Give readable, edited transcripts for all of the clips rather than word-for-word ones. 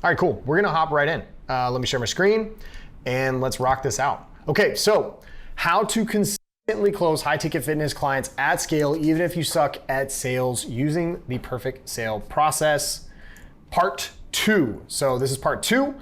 All right, cool. We're gonna hop right in. Let me share my screen and let's rock this out. Okay, so how to consistently close high ticket fitness clients at scale, even if you suck at sales, using the perfect sale process, part 2. So this is part 2.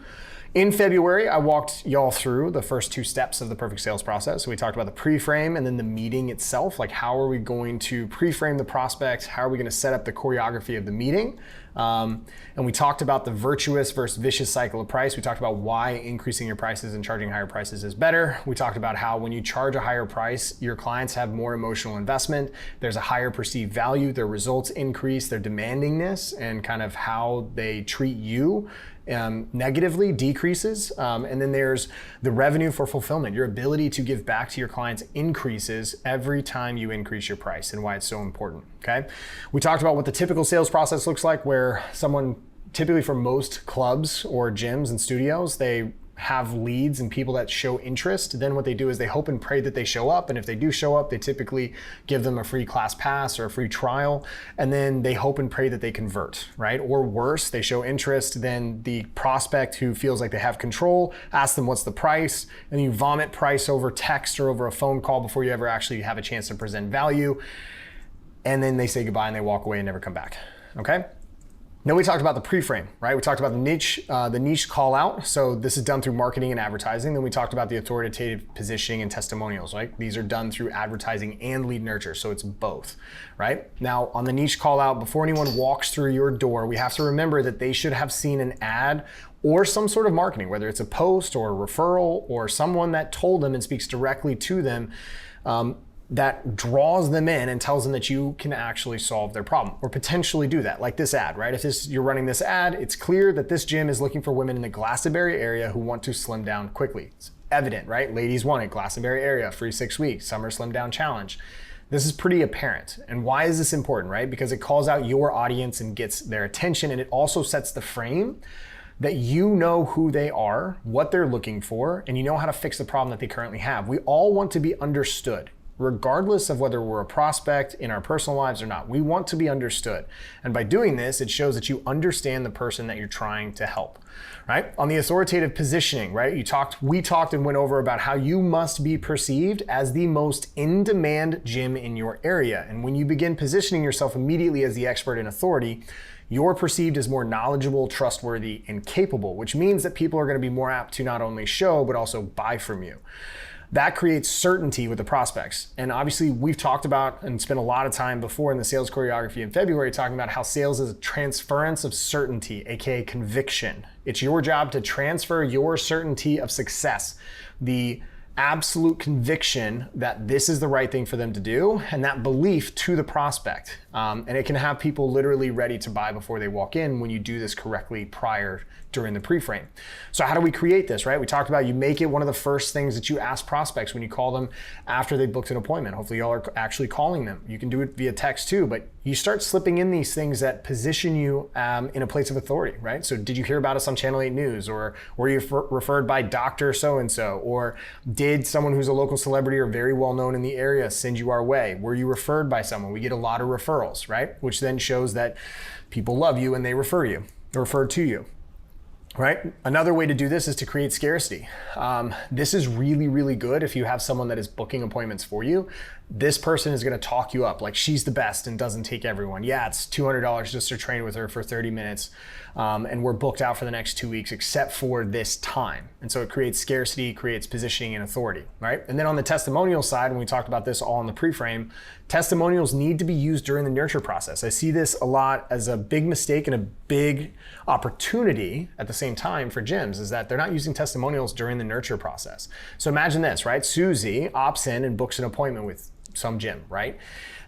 In February, I walked y'all through the first 2 steps of the perfect sales process. So we talked about the pre-frame and then the meeting itself. Like, how are we going to pre-frame the prospect? How are we going to set up the choreography of the meeting? And we talked about the virtuous versus vicious cycle of price. We talked about why increasing your prices and charging higher prices is better. We talked about how when you charge a higher price, your clients have more emotional investment. There's a higher perceived value. Their results increase, their demandingness, and kind of how they treat you negatively decreases. And then there's the revenue for fulfillment. Your ability to give back to your clients increases every time you increase your price, and why it's so important, okay? We talked about what the typical sales process looks like, where someone, typically for most clubs or gyms and studios, they have leads and people that show interest. Then what they do is they hope and pray that they show up. And if they do show up, they typically give them a free class pass or a free trial. And then they hope and pray that they convert, right? Or worse, they show interest. Then the prospect who feels like they have control, asks them what's the price, and you vomit price over text or over a phone call before you ever actually have a chance to present value. And then they say goodbye and they walk away and never come back, okay? Then we talked about the pre-frame, right? We talked about the niche call out. So this is done through marketing and advertising. Then we talked about the authoritative positioning and testimonials, right? These are done through advertising and lead nurture. So it's both, right? Now on the niche call out, before anyone walks through your door, we have to remember that they should have seen an ad or some sort of marketing, whether it's a post or a referral or someone that told them and speaks directly to them, that draws them in and tells them that you can actually solve their problem or potentially do that, like this ad, right? If you're running this ad, it's clear that this gym is looking for women in the Glastonbury area who want to slim down quickly. It's evident, right? Ladies want it, Glastonbury area, free 6 weeks, summer slim down challenge. This is pretty apparent. And why is this important, right? Because it calls out your audience and gets their attention, and it also sets the frame that you know who they are, what they're looking for, and you know how to fix the problem that they currently have. We all want to be understood, regardless of whether we're a prospect in our personal lives or not. We want to be understood. And by doing this, it shows that you understand the person that you're trying to help, right? On the authoritative positioning, right? We talked and went over about how you must be perceived as the most in-demand gym in your area. And when you begin positioning yourself immediately as the expert and authority, you're perceived as more knowledgeable, trustworthy, and capable, which means that people are going to be more apt to not only show, but also buy from you. That creates certainty with the prospects. And obviously we've talked about and spent a lot of time before in the sales choreography in February talking about how sales is a transference of certainty, AKA conviction. It's your job to transfer your certainty of success, the absolute conviction that this is the right thing for them to do, and that belief to the prospect. And it can have people literally ready to buy before they walk in when you do this correctly during the pre-frame. So how do we create this, right? We talked about you make it one of the first things that you ask prospects when you call them after they've booked an appointment. Hopefully y'all are actually calling them. You can do it via text too, but you start slipping in these things that position you in a place of authority, right? So did you hear about us on Channel 8 News? Or were you referred by Dr. So-and-so? Or did someone who's a local celebrity or very well known in the area send you our way? Were you referred by someone? We get a lot of referrals, right? Which then shows that people love you and they refer to you. Right? Another way to do this is to create scarcity. This is really, really good if you have someone that is booking appointments for you. This person is going to talk you up like she's the best and doesn't take everyone. Yeah, it's $200 just to train with her for 30 minutes. And we're booked out for the next 2 weeks except for this time. And so it creates scarcity, creates positioning and authority, right? And then on the testimonial side, when we talked about this all in the pre-frame, testimonials need to be used during the nurture process. I see this a lot as a big mistake and a big opportunity at the same time for gyms, is that they're not using testimonials during the nurture process. So imagine this, right? Susie opts in and books an appointment with some gym, right?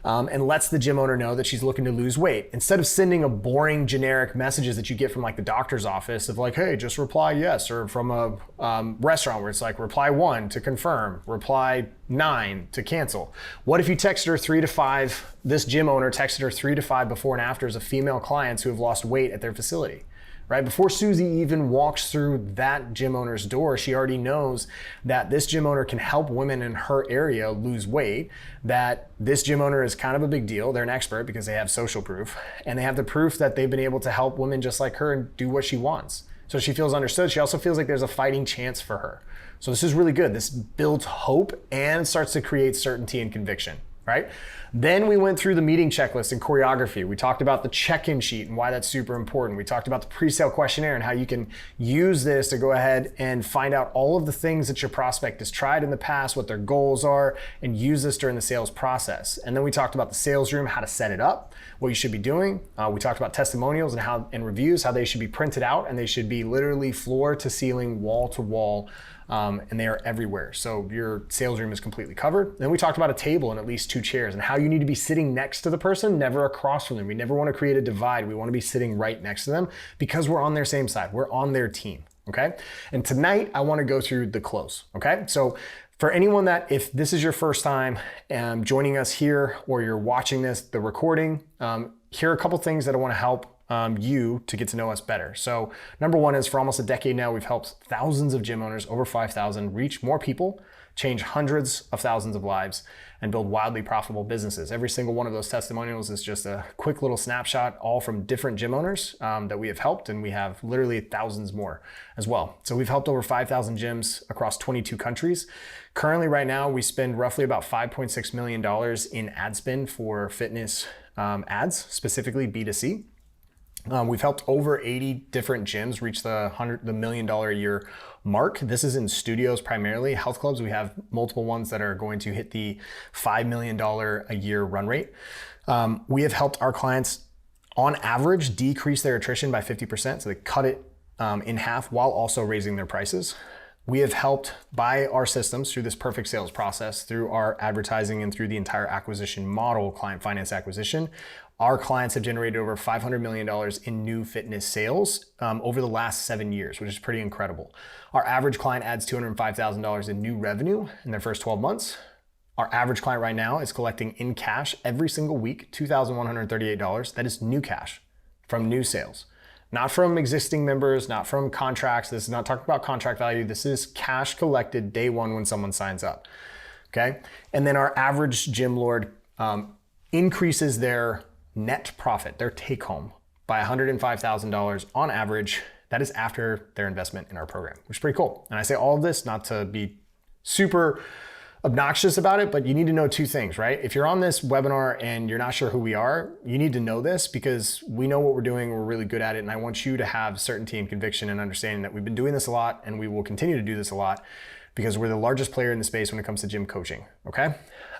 And lets the gym owner know that she's looking to lose weight. Instead of sending a boring generic messages that you get from like the doctor's office of like, hey, just reply yes, or from a restaurant where it's like reply 1 to confirm, reply 9 to cancel. What if you texted her 3 to 5, this gym owner texted her 3 to 5 before and afters of female clients who have lost weight at their facility? Right? Before Susie even walks through that gym owner's door, she already knows that this gym owner can help women in her area lose weight, that this gym owner is kind of a big deal. They're an expert because they have social proof, and they have the proof that they've been able to help women just like her and do what she wants. So she feels understood. She also feels like there's a fighting chance for her. So this is really good. This builds hope and starts to create certainty and conviction, right? Then we went through the meeting checklist and choreography. We talked about the check-in sheet and why that's super important. We talked about the pre-sale questionnaire and how you can use this to go ahead and find out all of the things that your prospect has tried in the past, what their goals are, and use this during the sales process. And then we talked about the sales room, how to set it up, what you should be doing. We talked about testimonials and reviews, how they should be printed out, and they should be literally floor to ceiling, wall to wall. And they are everywhere. So your sales room is completely covered. Then we talked about a table and at least 2 chairs and how you need to be sitting next to the person, never across from them. We never want to create a divide. We want to be sitting right next to them because we're on their same side. We're on their team, okay? And tonight I want to go through the close, okay? So for anyone that, if this is your first time joining us here or you're watching the recording, here are a couple things that I want to help you to get to know us better. So number one is for almost a decade now, we've helped thousands of gym owners, over 5,000, reach more people, change hundreds of thousands of lives, and build wildly profitable businesses. Every single one of those testimonials is just a quick little snapshot, all from different gym owners that we have helped, and we have literally thousands more as well. So we've helped over 5,000 gyms across 22 countries. Currently, right now, we spend roughly about $5.6 million in ad spend for fitness ads, specifically B2C. We've helped over 80 different gyms reach the $1 million a year mark. This is in studios primarily. Health clubs, we have multiple ones that are going to hit the $5 million a year run rate. We have helped our clients on average decrease their attrition by 50%. So they cut it in half while also raising their prices. We have helped by our systems through this perfect sales process, through our advertising and through the entire acquisition model, client finance acquisition. Our clients have generated over $500 million in new fitness sales over the last 7 years, which is pretty incredible. Our average client adds $205,000 in new revenue in their first 12 months. Our average client right now is collecting in cash every single week, $2,138. That is new cash from new sales. Not from existing members, not from contracts. This is not talking about contract value. This is cash collected day one when someone signs up, okay? And then our average gym lord increases their net profit, their take home, by $105,000 on average. That is after their investment in our program, which is pretty cool. And I say all of this not to be super obnoxious about it, but you need to know 2 things, right? If you're on this webinar and you're not sure who we are, you need to know this because we know what we're doing, we're really good at it, and I want you to have certainty and conviction and understanding that we've been doing this a lot and we will continue to do this a lot because we're the largest player in the space when it comes to gym coaching, okay?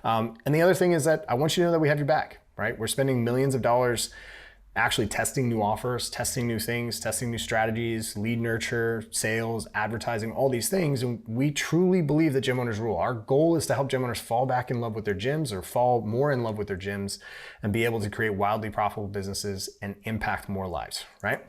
And the other thing is that I want you to know that we have your back, right? We're spending millions of dollars actually testing new offers, testing new things, testing new strategies, lead nurture, sales, advertising, all these things. And we truly believe that gym owners rule. Our goal is to help gym owners fall back in love with their gyms or fall more in love with their gyms and be able to create wildly profitable businesses and impact more lives, right?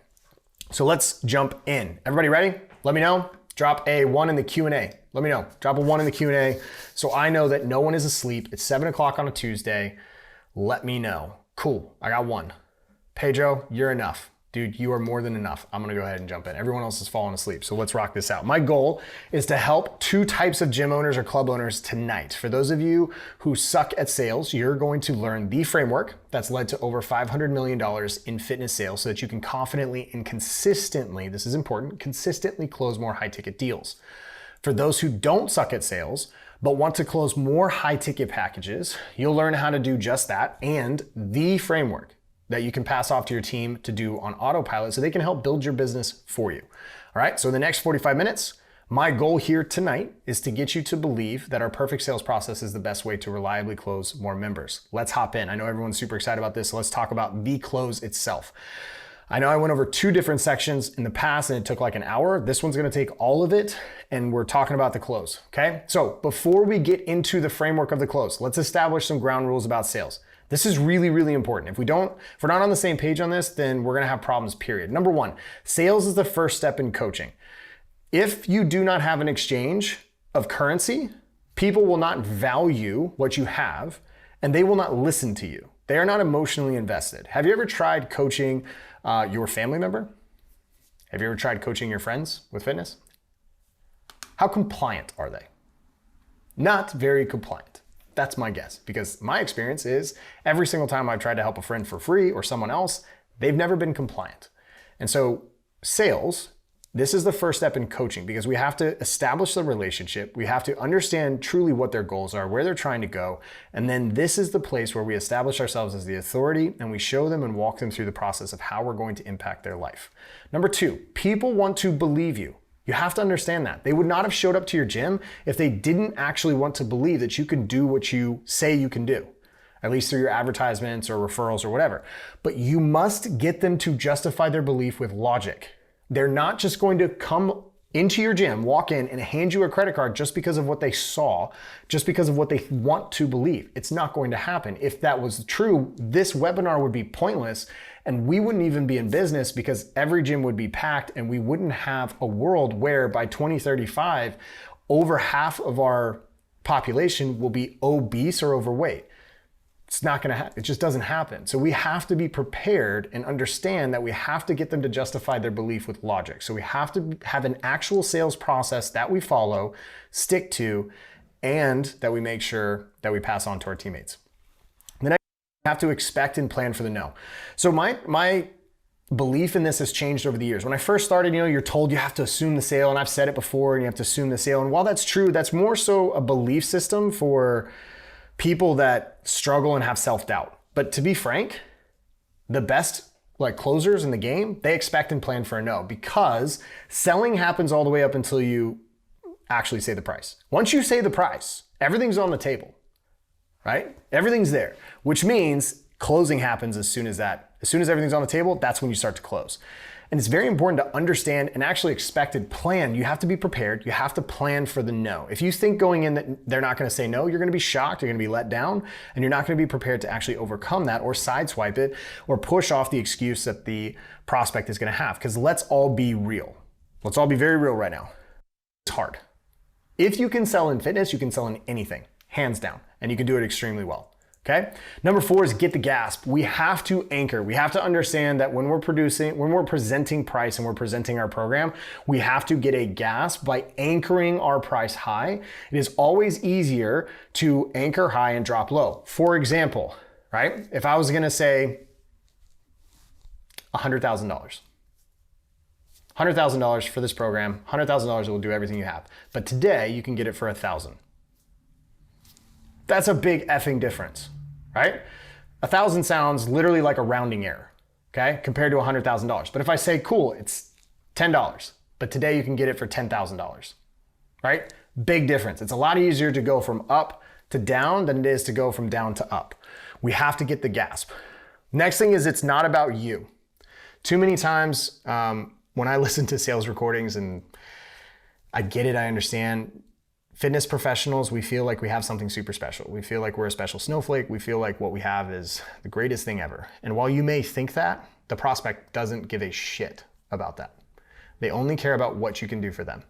So let's jump in. Everybody ready? Let me know. Drop a 1 in the Q&A. Let me know. Drop a 1 in the Q&A so I know that no one is asleep. It's 7 o'clock on a Tuesday. Let me know. Cool. I got 1. Pedro, you're enough. Dude, you are more than enough. I'm gonna go ahead and jump in. Everyone else is falling asleep, so let's rock this out. My goal is to help 2 types of gym owners or club owners tonight. For those of you who suck at sales, you're going to learn the framework that's led to over $500 million in fitness sales so that you can confidently and consistently, this is important, consistently close more high ticket deals. For those who don't suck at sales, but want to close more high ticket packages, you'll learn how to do just that and the framework that you can pass off to your team to do on autopilot so they can help build your business for you. All right, so in the next 45 minutes, my goal here tonight is to get you to believe that our perfect sales process is the best way to reliably close more members. Let's hop in. I know everyone's super excited about this, so let's talk about the close itself. I know I went over 2 different sections in the past and it took like an hour. This one's gonna take all of it and we're talking about the close, okay? So before we get into the framework of the close, let's establish some ground rules about sales. This is really, really important. If we're not on the same page on this, then we're gonna have problems, period. Number 1, sales is the first step in coaching. If you do not have an exchange of currency, people will not value what you have and they will not listen to you. They are not emotionally invested. Have you ever tried coaching your family member? Have you ever tried coaching your friends with fitness? How compliant are they? Not very compliant. That's my guess, because my experience is every single time I've tried to help a friend for free or someone else, they've never been compliant. And so sales This is the first step in coaching because we have to establish the relationship. We have to understand truly what their goals are, where they're trying to go. And then this is the place where we establish ourselves as the authority and we show them and walk them through the process of how we're going to impact their life. Number 2, people want to believe you. You have to understand that. They would not have showed up to your gym if they didn't actually want to believe that you can do what you say you can do, at least through your advertisements or referrals or whatever. But you must get them to justify their belief with logic. They're not just going to come into your gym, walk in and hand you a credit card just because of what they saw, just because of what they want to believe. It's not going to happen. If that was true, this webinar would be pointless and we wouldn't even be in business because every gym would be packed and we wouldn't have a world where by 2035, over half of our population will be obese or overweight. It's not going to happen. It just doesn't happen. So we have to be prepared and understand that we have to get them to justify their belief with logic. So we have to have an actual sales process that we follow, stick to, and that we make sure that we pass on to our teammates. The next, we have to expect and plan for the no. So my belief in this has changed over the years. When I first started, you're told you have to assume the sale, and I've said it before, and you have to assume the sale. And while that's true, that's more so a belief system for people that struggle and have self-doubt. But to be frank, the best closers in the game, they expect and plan for a no because selling happens all the way up until you actually say the price. Once you say the price, everything's on the table, right? Everything's there, which means closing happens as soon as everything's on the table, that's when you start to close. And it's very important to understand and actually expect and plan. You have to be prepared. You have to plan for the no. If you think going in that they're not going to say no, you're going to be shocked, you're going to be let down, and you're not going to be prepared to actually overcome that or sideswipe it or push off the excuse that the prospect is going to have. Because let's all be real. Let's all be very real right now. It's hard. If you can sell in fitness, you can sell in anything, hands down, and you can do it extremely well. Okay. Number 4 is get the gasp. We have to anchor. We have to understand that when we're presenting price and we're presenting our program, we have to get a gasp by anchoring our price high. It is always easier to anchor high and drop low. For example, right? If I was going to say $100,000. $100,000 for this program, $100,000 will do everything you have. But today you can get it for $1,000. That's a big effing difference, right? 1,000 sounds literally like a rounding error, okay? Compared to $100,000. But if I say, cool, it's $10, but today you can get it for $10,000, right? Big difference. It's a lot easier to go from up to down than it is to go from down to up. We have to get the gasp. Next thing is it's not about you. Too many times when I listen to sales recordings, and I get it, I understand, fitness professionals, we feel like we have something super special. We feel like we're a special snowflake. We feel like what we have is the greatest thing ever. And while you may think that, the prospect doesn't give a shit about that. They only care about what you can do for them.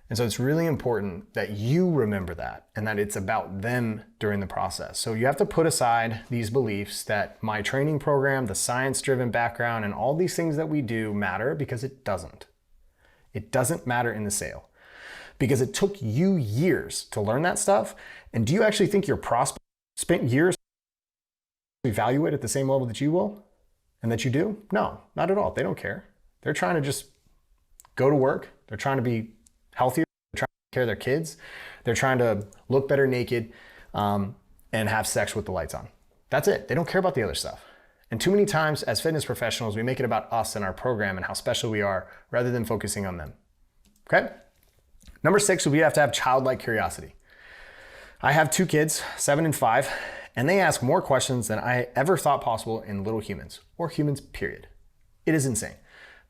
And so it's really important that you remember that and that it's about them during the process. So you have to put aside these beliefs that my training program, the science-driven background, and all these things that we do matter, because it doesn't. It doesn't matter in the sale. Because it took you years to learn that stuff. And do you actually think your prospect spent years to evaluate at the same level that you will and that you do? No, not at all. They don't care. They're trying to just go to work. They're trying to be healthier. They're trying to take care of their kids. They're trying to look better naked and have sex with the lights on. That's it. They don't care about the other stuff. And too many times as fitness professionals, we make it about us and our program and how special we are rather than focusing on them. Okay? Number 6, we have to have childlike curiosity. I have 2 kids, 7 and 5, and they ask more questions than I ever thought possible in little humans, or humans, period. It is insane.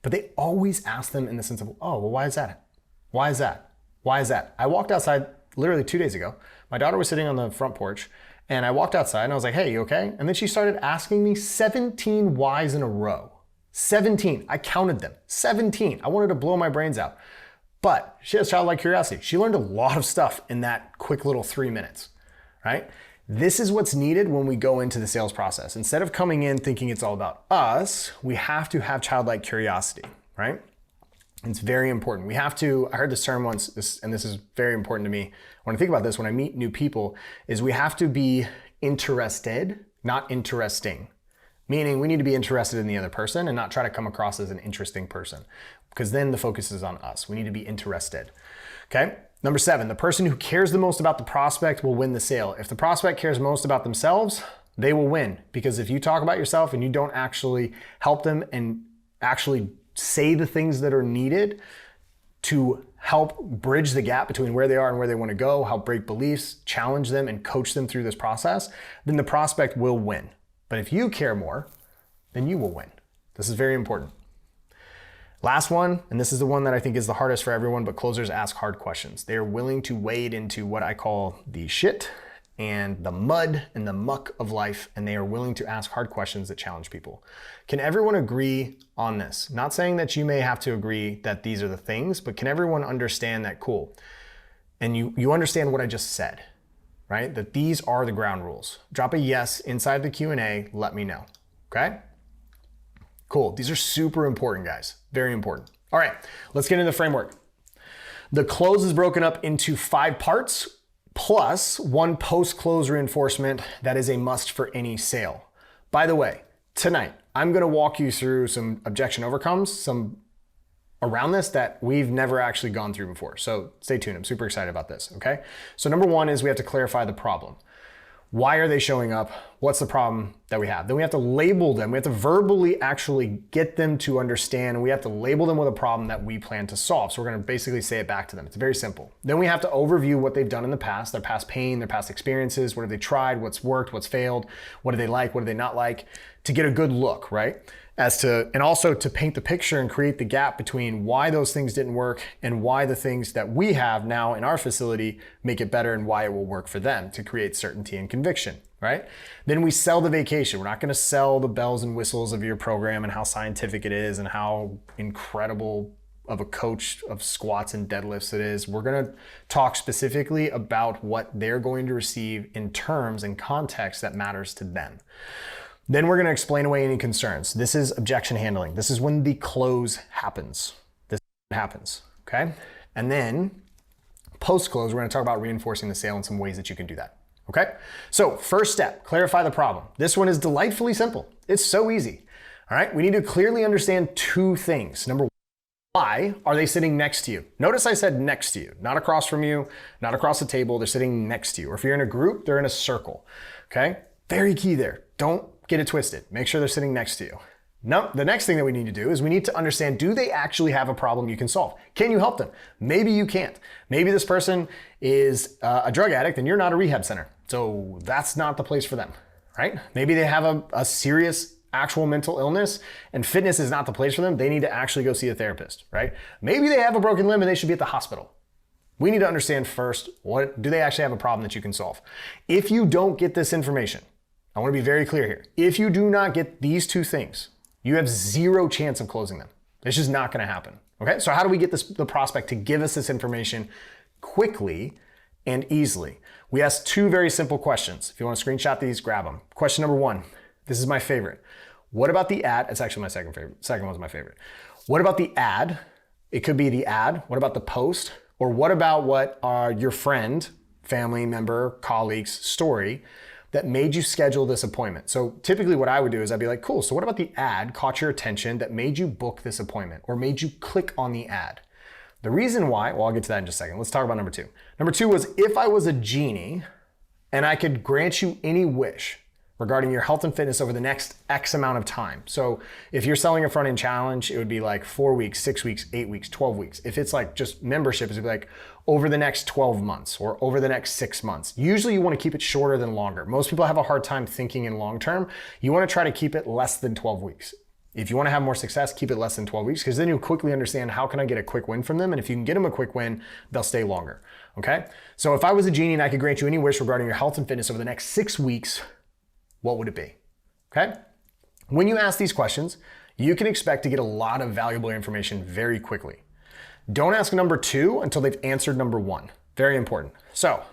But they always ask them in the sense of, oh, well, why is that? Why is that? Why is that? I walked outside literally 2 days ago. My daughter was sitting on the front porch, and I walked outside and I was like, hey, you okay? And then she started asking me 17 whys in a row. 17. I counted them. 17. I wanted to blow my brains out. But she has childlike curiosity. She learned a lot of stuff in that quick little 3 minutes, right? This is what's needed when we go into the sales process. Instead of coming in thinking it's all about us, we have to have childlike curiosity, right? It's very important. We have to, I heard this term once, and this is very important to me. When I think about this, when I meet new people, is we have to be interested, not interesting. Meaning we need to be interested in the other person and not try to come across as an interesting person. because then the focus is on us. We need to be interested. Okay. Number 7, the person who cares the most about the prospect will win the sale. If the prospect cares most about themselves, they will win, because if you talk about yourself and you don't actually help them and actually say the things that are needed to help bridge the gap between where they are and where they want to go, help break beliefs, challenge them, and coach them through this process, then the prospect will win. But if you care more, then you will win. This is very important. Last one, and this is the one that I think is the hardest for everyone, but closers ask hard questions. They are willing to wade into what I call the shit and the mud and the muck of life, and they are willing to ask hard questions that challenge people. Can everyone agree on this? Not saying that you may have to agree that these are the things, but can everyone understand that? Cool. And you understand what I just said, right? That these are the ground rules. Drop a yes inside the Q&A, let me know, okay? Cool, these are super important, guys, very important. All right, let's get into the framework. The close is broken up into 5 parts, plus 1 post-close reinforcement that is a must for any sale. By the way, tonight, I'm gonna walk you through some objection overcomes, some around this that we've never actually gone through before. So stay tuned, I'm super excited about this, okay? So number 1 is we have to clarify the problem. Why are they showing up? What's the problem that we have? Then we have to label them. We have to verbally actually get them to understand, and we have to label them with a problem that we plan to solve. So we're gonna basically say it back to them. It's very simple. Then we have to overview what they've done in the past, their past pain, their past experiences, what have they tried, what's worked, what's failed, what do they like, what do they not like, to get a good look, right? And also to paint the picture and create the gap between why those things didn't work and why the things that we have now in our facility make it better and why it will work for them, to create certainty and conviction, right? Then we sell the vacation. We're not gonna sell the bells and whistles of your program and how scientific it is and how incredible of a coach of squats and deadlifts it is. We're gonna talk specifically about what they're going to receive in terms and context that matters to them. Then we're gonna explain away any concerns. This is objection handling. This is when the close happens. This happens, okay? And then post-close, we're gonna talk about reinforcing the sale and some ways that you can do that, okay? So first step, clarify the problem. This one is delightfully simple. It's so easy, all right? We need to clearly understand 2 things. Number 1, why are they sitting next to you? Notice I said next to you, not across from you, not across the table, they're sitting next to you. Or if you're in a group, they're in a circle, okay? Very key there. Don't get it twisted. Make sure they're sitting next to you. No, the next thing that we need to do is we need to understand, do they actually have a problem you can solve? Can you help them? Maybe you can't. Maybe this person is a drug addict and you're not a rehab center. So that's not the place for them, right? Maybe they have a serious actual mental illness and fitness is not the place for them. They need to actually go see a therapist, right? Maybe they have a broken limb and they should be at the hospital. We need to understand first, do they actually have a problem that you can solve? If you don't get this information, I want to be very clear here. If you do not get these 2 things, you have 0 chance of closing them. It's just not going to happen. Okay, so how do we get the prospect to give us this information quickly and easily? We ask 2 very simple questions. If you want to screenshot these, grab them. Question number 1, this is my favorite. What about the ad? It's actually my second favorite. Second one's my favorite. What about the ad? It could be the ad. What about the post? Or what about what your friend, family member, colleague's story that made you schedule this appointment? So typically what I would do is I'd be like, cool, so what about the ad caught your attention that made you book this appointment or made you click on the ad? The reason why, well, I'll get to that in just a second. Let's talk about number 2. Number 2 was, if I was a genie and I could grant you any wish regarding your health and fitness over the next X amount of time. So if you're selling a front-end challenge, it would be like 4 weeks, 6 weeks, 8 weeks, 12 weeks. If it's like just membership, it would be like over the next 12 months or over the next 6 months. Usually you want to keep it shorter than longer. Most people have a hard time thinking in long term. You want to try to keep it less than 12 weeks. If you want to have more success, keep it less than 12 weeks, because then you'll quickly understand, how can I get a quick win from them? And if you can get them a quick win, they'll stay longer, okay? So if I was a genie and I could grant you any wish regarding your health and fitness over the next 6 weeks, what would it be? Okay? When you ask these questions, you can expect to get a lot of valuable information very quickly. Don't ask number 2 until they've answered number 1. Very important. So,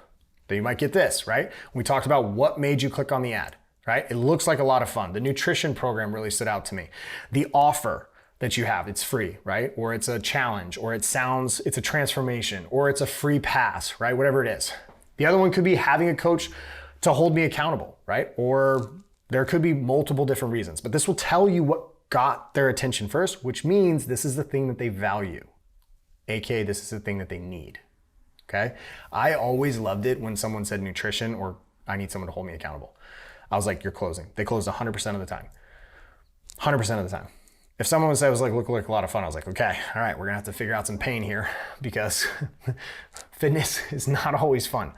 then you might get this, right? We talked about what made you click on the ad, right? It looks like a lot of fun. The nutrition program really stood out to me. The offer that you have, it's free, right? Or it's a challenge, or it's a transformation, or it's a free pass, right? Whatever it is. The other one could be having a coach to hold me accountable, right? Or there could be multiple different reasons, but this will tell you what got their attention first, which means this is the thing that they value, aka this is the thing that they need. Okay? I always loved it when someone said nutrition or I need someone to hold me accountable. I was like, you're closing. They closed 100% of the time. 100% of the time. If someone would say it was like, look like a lot of fun, I was like, okay, all right, we're gonna have to figure out some pain here because fitness is not always fun,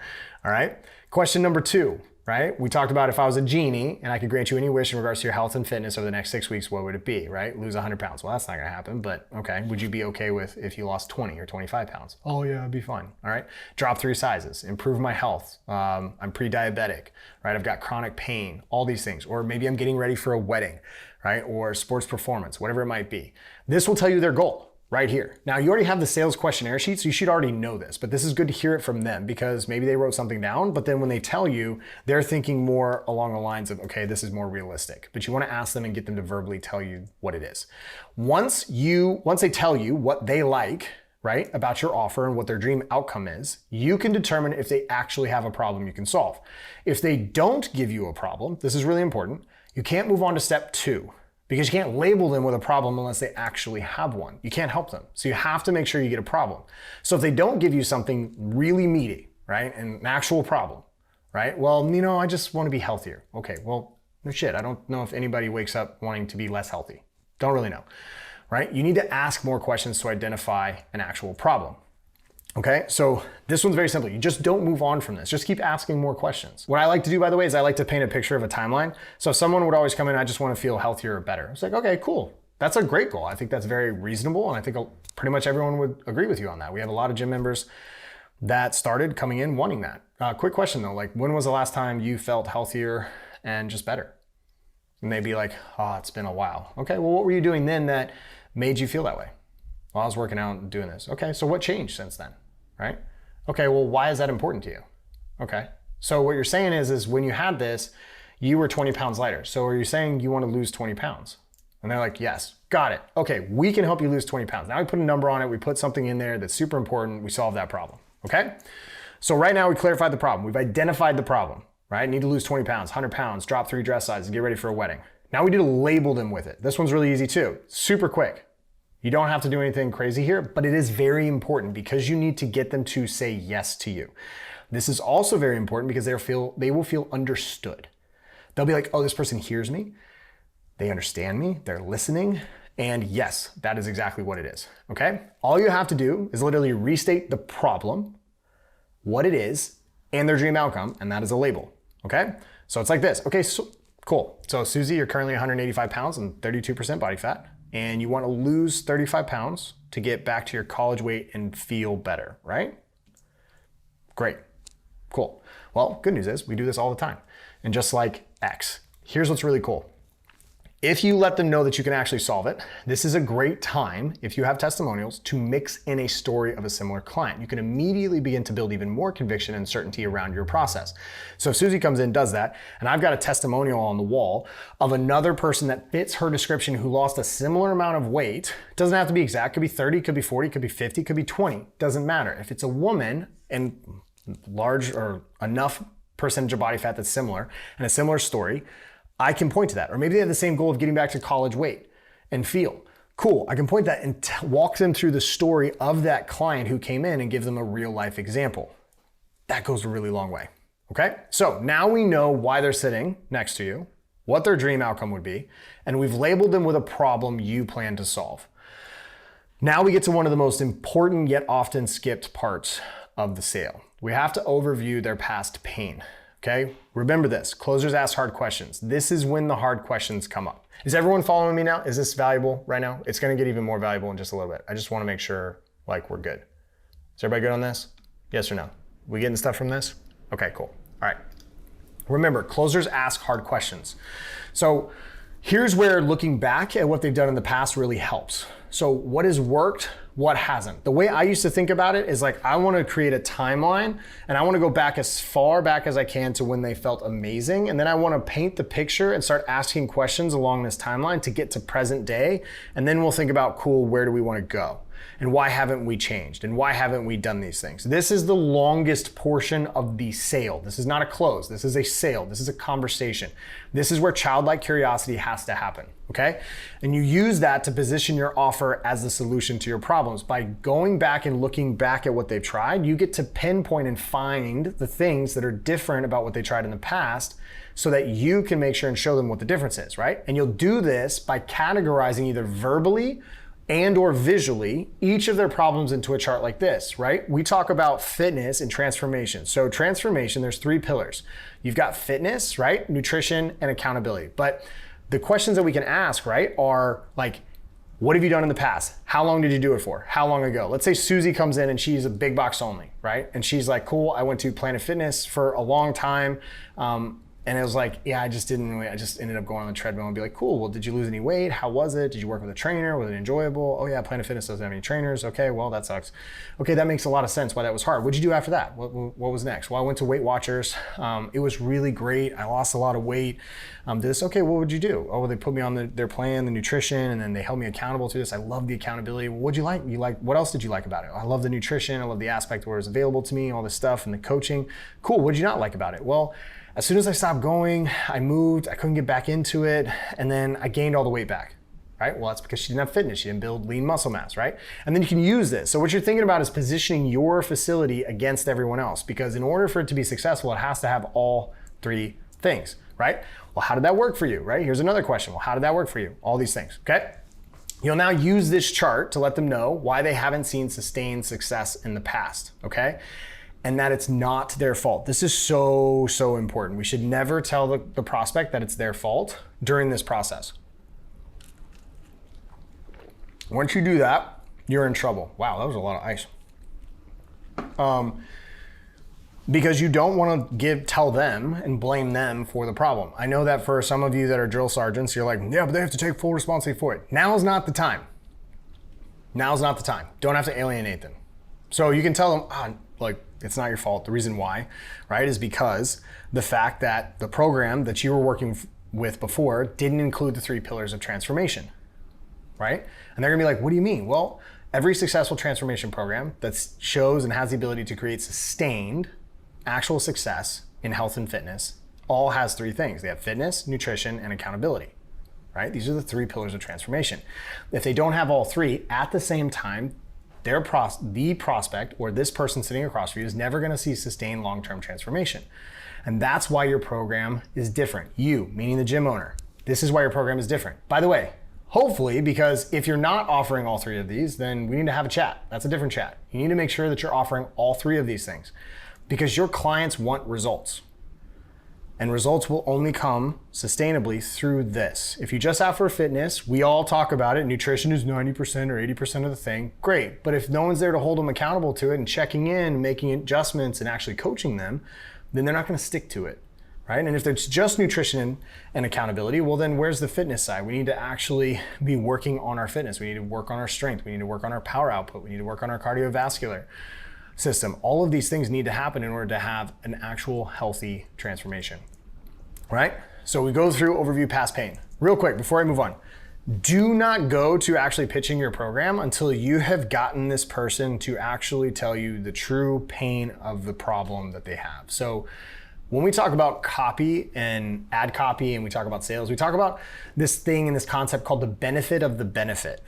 all right? Question number 2, right? We talked about if I was a genie and I could grant you any wish in regards to your health and fitness over the next 6 weeks, what would it be, right? Lose 100 pounds. Well, that's not gonna happen, but okay. Would you be okay with if you lost 20 or 25 pounds? Oh yeah, it'd be fine, all right? Drop 3 sizes, improve my health. I'm pre-diabetic, right? I've got chronic pain, all these things. Or maybe I'm getting ready for a wedding, right? Or sports performance, whatever it might be. This will tell you their goal right here. Now you already have the sales questionnaire sheet, so you should already know this, but this is good to hear it from them because maybe they wrote something down, but then when they tell you, they're thinking more along the lines of, okay, this is more realistic, but you wanna ask them and get them to verbally tell you what it is. Once they tell you what they like, right, about your offer and what their dream outcome is, you can determine if they actually have a problem you can solve. If they don't give you a problem, this is really important, you can't move on to step 2 because you can't label them with a problem unless they actually have one. You can't help them. So you have to make sure you get a problem. So if they don't give you something really meaty, right, an actual problem, right, well, you know, I just want to be healthier. Okay, well, no shit. I don't know if anybody wakes up wanting to be less healthy. Don't really know, right? You need to ask more questions to identify an actual problem. Okay, so this one's very simple. You just don't move on from this. Just keep asking more questions. What I like to do, by the way, is I like to paint a picture of a timeline. So if someone would always come in, I just want to feel healthier or better. It's like, okay, cool. That's a great goal. I think that's very reasonable. And I think pretty much everyone would agree with you on that. We have a lot of gym members that started coming in wanting that. Quick question though, like when was the last time you felt healthier and just better? And they'd be like, oh, it's been a while. Okay, well, what were you doing then that made you feel that way? Well, I was working out and doing this. Okay, so what changed since then, right? Okay, well, why is that important to you? Okay, so what you're saying is when you had this, you were 20 pounds lighter. So are you saying you want to lose 20 pounds? And they're like, yes, got it. Okay, we can help you lose 20 pounds. Now we put a number on it. We put something in there that's super important. We solve that problem, okay? So right now we clarified the problem. We've identified the problem, right? Need to lose 20 pounds, 100 pounds, drop 3 dress sizes, get ready for a wedding. Now we need to label them with it. This one's really easy too, super quick. You don't have to do anything crazy here, but it is very important because you need to get them to say yes to you. This is also very important because they will feel understood. They'll be like, oh, this person hears me. They understand me. They're listening. And yes, that is exactly what it is. Okay? All you have to do is literally restate the problem, what it is, and their dream outcome, and that is a label. Okay? So it's like this. Okay, so cool. So Susie, you're currently 185 pounds and 32% body fat. And you want to lose 35 pounds to get back to your college weight and feel better, right? Great, cool. Well, good news is we do this all the time. And just like X, here's what's really cool. If you let them know that you can actually solve it, this is a great time, if you have testimonials, to mix in a story of a similar client. You can immediately begin to build even more conviction and certainty around your process. So if Susie comes in, does that, and I've got a testimonial on the wall of another person that fits her description who lost a similar amount of weight, doesn't have to be exact, could be 30, could be 40, could be 50, could be 20, doesn't matter. If it's a woman and large or enough percentage of body fat that's similar and a similar story, I can point to that. Or maybe they have the same goal of getting back to college weight and feel. Cool, I can point that and walk them through the story of that client who came in and give them a real life example. That goes a really long way, okay? So now we know why they're sitting next to you, what their dream outcome would be, and we've labeled them with a problem you plan to solve. Now we get to one of the most important yet often skipped parts of the sale. We have to overview their past pain. Okay, remember this, closers ask hard questions. This is when the hard questions come up. Is everyone following me now? Is this valuable right now? It's gonna get even more valuable in just a little bit. I just wanna make sure like we're good. Is everybody good on this? Yes or no? We getting stuff from this? Okay, cool, all right. Remember, closers ask hard questions. So here's where looking back at what they've done in the past really helps. So what has worked, what hasn't? The way I used to think about it is like, I want to create a timeline and I want to go back as far back as I can to when they felt amazing. And then I want to paint the picture and start asking questions along this timeline to get to present day. And then we'll think about, cool, where do we want to go? And why haven't we changed? And why haven't we done these things? This is the longest portion of the sale. This is not a close. This is a sale. This is a conversation. This is where childlike curiosity has to happen, okay? And you use that to position your offer as the solution to your problems. By going back and looking back at what they've tried, you get to pinpoint and find the things that are different about what they tried in the past so that you can make sure and show them what the difference is, right? And you'll do this by categorizing either verbally and or visually each of their problems into a chart like this, right? We talk about fitness and transformation. So transformation, there's 3 pillars. You've got fitness, right? Nutrition and accountability. But the questions that we can ask, right, are like, what have you done in the past? How long did you do it for? How long ago? Let's say Susie comes in and she's a big box only, right? And she's like, cool, I went to Planet Fitness for a long time. And it was like, yeah, I just ended up going on the treadmill and be like, cool, well, did you lose any weight? How was it? Did you work with a trainer? Was it enjoyable? Oh yeah, Planet Fitness doesn't have any trainers. Okay, well, that sucks. Okay, that makes a lot of sense why that was hard. What'd you do after that? What was next? Well, I went to Weight Watchers. It was really great. I lost a lot of weight. This, okay, what would you do? Oh, well, they put me on their plan, the nutrition, and then they held me accountable to this. I love the accountability. Well, what'd you like? What else did you like about it? I love the nutrition. I love the aspect where it was available to me, all this stuff, and the coaching. Cool, what'd you not like about it? Well, as soon as I stopped going, I moved, I couldn't get back into it, and then I gained all the weight back, right? Well, that's because she didn't have fitness, she didn't build lean muscle mass, right? And then you can use this. So what you're thinking about is positioning your facility against everyone else, because in order for it to be successful, it has to have all 3 things, right? Well, how did that work for you, right? Here's another question. Well, how did that work for you? All these things, okay? You'll now use this chart to let them know why they haven't seen sustained success in the past, okay? And that it's not their fault. This is so, so important. We should never tell the prospect that it's their fault during this process. Once you do that, you're in trouble. Wow, that was a lot of ice. Because you don't want to tell them and blame them for the problem. I know that for some of you that are drill sergeants, you're like, yeah, but they have to take full responsibility for it. Now's not the time. Now's not the time. Don't have to alienate them. So you can tell them, it's not your fault. The reason why, right, is because the fact that the program that you were working with before didn't include the 3 pillars of transformation, right? And they're gonna be like, what do you mean? Well, every successful transformation program that shows and has the ability to create sustained actual success in health and fitness all has 3 things. They have fitness, nutrition, and accountability, right? These are the 3 pillars of transformation. If they don't have all 3 at the same time, the prospect or this person sitting across from you is never going to see sustained long-term transformation. And that's why your program is different. You, meaning the gym owner, this is why your program is different. By the way, hopefully, because if you're not offering all 3 of these, then we need to have a chat. That's a different chat. You need to make sure that you're offering all 3 of these things because your clients want results. And results will only come sustainably through this. If you just offer fitness, we all talk about it. Nutrition is 90% or 80% of the thing. Great. But if no one's there to hold them accountable to it and checking in, making adjustments and actually coaching them, then they're not going to stick to it, right? And if it's just nutrition and accountability, well, then where's the fitness side? We need to actually be working on our fitness. We need to work on our strength. We need to work on our power output. We need to work on our cardiovascular system. All of these things need to happen in order to have an actual healthy transformation. Right? So we go through overview past pain. Real quick, before I move on, do not go to actually pitching your program until you have gotten this person to actually tell you the true pain of the problem that they have. So when we talk about copy and ad copy and we talk about sales, we talk about this thing and this concept called the benefit of the benefit.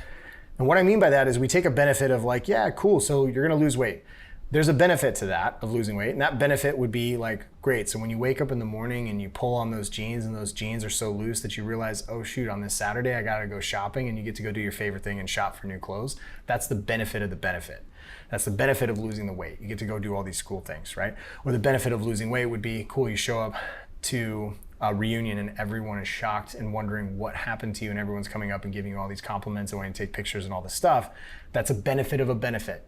And what I mean by that is we take a benefit of like, yeah, cool, so you're gonna lose weight. There's a benefit to that of losing weight, and that benefit would be like, great, so when you wake up in the morning and you pull on those jeans and those jeans are so loose that you realize, oh shoot, on this Saturday I gotta go shopping, and you get to go do your favorite thing and shop for new clothes. That's the benefit of the benefit. That's the benefit of losing the weight. You get to go do all these cool things, right? Or the benefit of losing weight would be, cool, you show up to a reunion and everyone is shocked and wondering what happened to you, and everyone's coming up and giving you all these compliments and wanting to take pictures and all this stuff. That's a benefit of a benefit.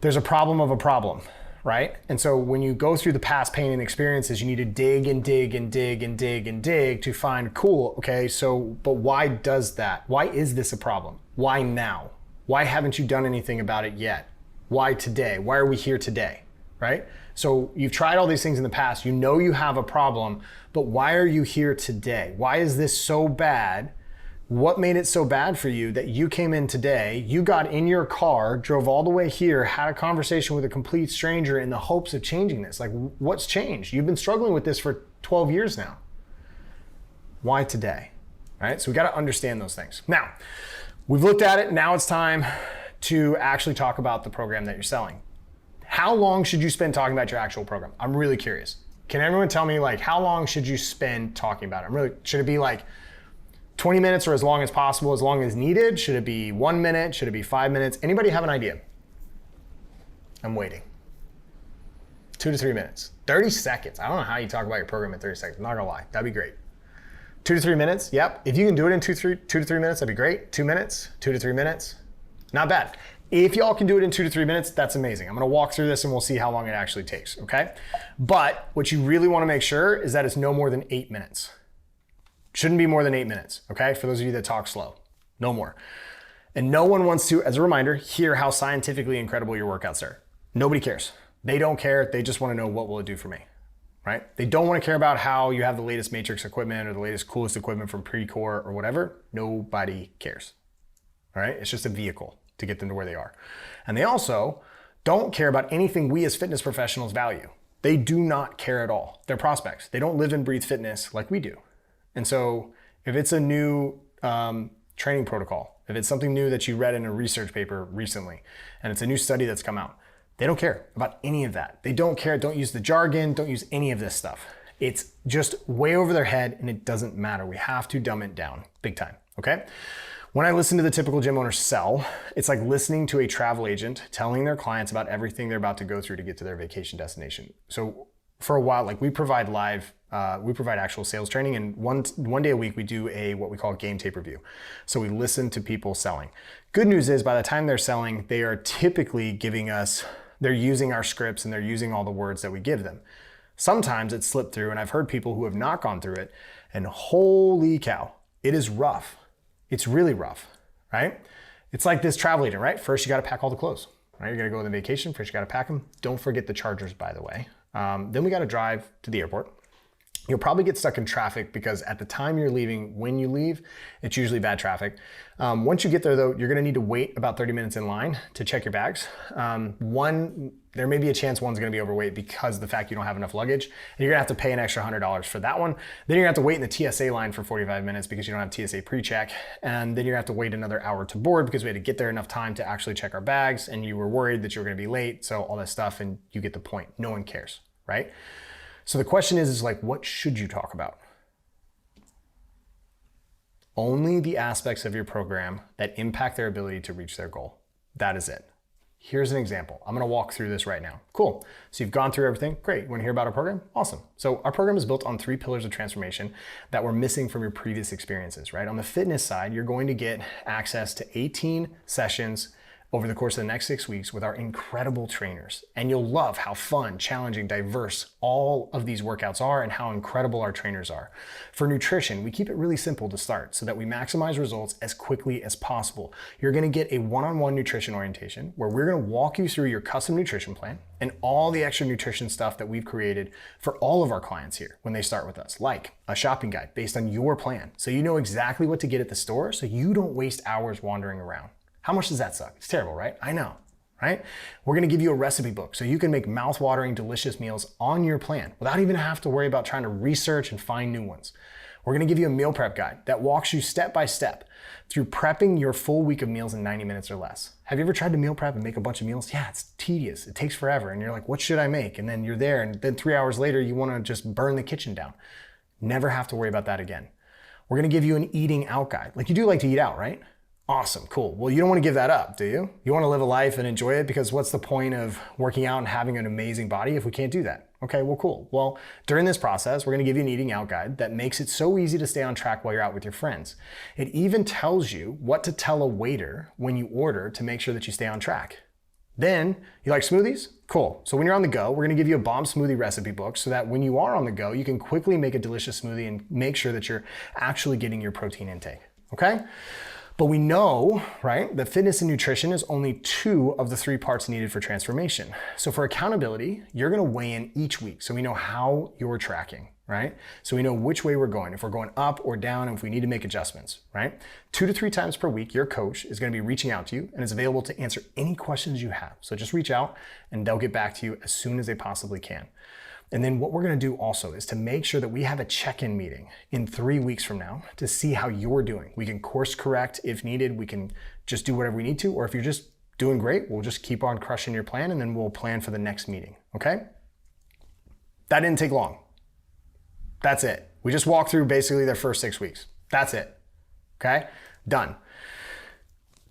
There's a problem of a problem, right? And so when you go through the past pain and experiences, you need to dig and dig and dig and dig and dig to find, cool, okay, so, but why does that? Why is this a problem? Why now? Why haven't you done anything about it yet? Why today? Why are we here today, right? So you've tried all these things in the past, you know you have a problem, but why are you here today? Why is this so bad What made it so bad for you that you came in today, you got in your car, drove all the way here, had a conversation with a complete stranger in the hopes of changing this? Like, what's changed? You've been struggling with this for 12 years now. Why today? All right, so we got to understand those things. Now, we've looked at it. Now it's time to actually talk about the program that you're selling. How long should you spend talking about your actual program? I'm really curious. Can everyone tell me, like, how long should you spend talking about it? Should it be like 20 minutes or as long as possible, as long as needed? Should it be 1 minute? Should it be 5 minutes? Anybody have an idea? I'm waiting. 2 to 3 minutes. 30 seconds. I don't know how you talk about your program in 30 seconds. I'm not gonna lie, that'd be great. 2 to 3 minutes, yep. If you can do it in 2 to 3 minutes, that'd be great. 2 minutes, 2 to 3 minutes, not bad. If y'all can do it in 2 to 3 minutes, that's amazing. I'm gonna walk through this and we'll see how long it actually takes, okay? But what you really wanna make sure is that it's no more than 8 minutes. Shouldn't be more than 8 minutes, okay? For those of you that talk slow, no more. And no one wants to, as a reminder, hear how scientifically incredible your workouts are. Nobody cares. They don't care, they just wanna know what will it do for me, right? They don't wanna care about how you have the latest Matrix equipment or the latest, coolest equipment from Precore or whatever. Nobody cares, all right? It's just a vehicle to get them to where they are. And they also don't care about anything we as fitness professionals value. They do not care at all. They're prospects. They don't live and breathe fitness like we do. And so if it's a new training protocol, if it's something new that you read in a research paper recently, and it's a new study that's come out, they don't care about any of that. They don't care, don't use the jargon, don't use any of this stuff. It's just way over their head and it doesn't matter. We have to dumb it down big time, okay? When I listen to the typical gym owner sell, it's like listening to a travel agent telling their clients about everything they're about to go through to get to their vacation destination. So for a while, like we provide actual sales training, and one day a week we do what we call game tape review. So we listen to people selling. Good news is by the time they're selling, they are typically they're using our scripts and they're using all the words that we give them. Sometimes it's slipped through, and I've heard people who have not gone through it, and holy cow, it is rough. It's really rough, right? It's like this travel agent, right? First, you gotta pack all the clothes, right? You're gonna go on the vacation, first you gotta pack them. Don't forget the chargers, by the way. Then we gotta drive to the airport. You'll probably get stuck in traffic because at the time you're leaving, when you leave, it's usually bad traffic. Once you get there though, you're gonna need to wait about 30 minutes in line to check your bags. There may be a chance one's gonna be overweight because of the fact you don't have enough luggage, and you're gonna have to pay an extra $100 for that one. Then you're gonna have to wait in the TSA line for 45 minutes because you don't have TSA pre-check, and then you're gonna have to wait another hour to board because we had to get there enough time to actually check our bags, and you were worried that you were gonna be late, so all that stuff, and you get the point. No one cares, right? So the question is like, what should you talk about? Only the aspects of your program that impact their ability to reach their goal. That is it. Here's an example. I'm gonna walk through this right now. Cool. So you've gone through everything. Great. You wanna hear about our program? Awesome. So our program is built on 3 pillars of transformation that were missing from your previous experiences, right? On the fitness side, you're going to get access to 18 sessions over the course of the next 6 weeks with our incredible trainers. And you'll love how fun, challenging, diverse all of these workouts are and how incredible our trainers are. For nutrition, we keep it really simple to start so that we maximize results as quickly as possible. You're gonna get a one-on-one nutrition orientation where we're gonna walk you through your custom nutrition plan and all the extra nutrition stuff that we've created for all of our clients here when they start with us, like a shopping guide based on your plan. So you know exactly what to get at the store so you don't waste hours wandering around. How much does that suck? It's terrible, right? I know, right? We're gonna give you a recipe book so you can make mouth-watering, delicious meals on your plan without even having to worry about trying to research and find new ones. We're gonna give you a meal prep guide that walks you step by step through prepping your full week of meals in 90 minutes or less. Have you ever tried to meal prep and make a bunch of meals? Yeah, it's tedious, it takes forever, and you're like, what should I make? And then you're there, and then 3 hours later, you wanna just burn the kitchen down. Never have to worry about that again. We're gonna give you an eating out guide. Like you do like to eat out, right? Awesome, cool. Well, you don't want to give that up, do you? You want to live a life and enjoy it, because what's the point of working out and having an amazing body if we can't do that? Okay, well, cool. Well, during this process, we're going to give you an eating out guide that makes it so easy to stay on track while you're out with your friends. It even tells you what to tell a waiter when you order to make sure that you stay on track. Then, you like smoothies? Cool. So when you're on the go, we're gonna give you a bomb smoothie recipe book so that when you are on the go, you can quickly make a delicious smoothie and make sure that you're actually getting your protein intake, okay? But we know, right, that fitness and nutrition is only 2 of the 3 parts needed for transformation. So for accountability, you're gonna weigh in each week so we know how you're tracking. right? So we know which way we're going, if we're going up or down, and if we need to make adjustments, right? 2 to 3 times per week, your coach is going to be reaching out to you and is available to answer any questions you have. So just reach out and they'll get back to you as soon as they possibly can. And then what we're going to do also is to make sure that we have a check-in meeting in 3 weeks from now to see how you're doing. We can course correct if needed. We can just do whatever we need to, or if you're just doing great, we'll just keep on crushing your plan and then we'll plan for the next meeting, okay? That didn't take long. That's it. We just walked through basically their first 6 weeks. That's it, okay? Done.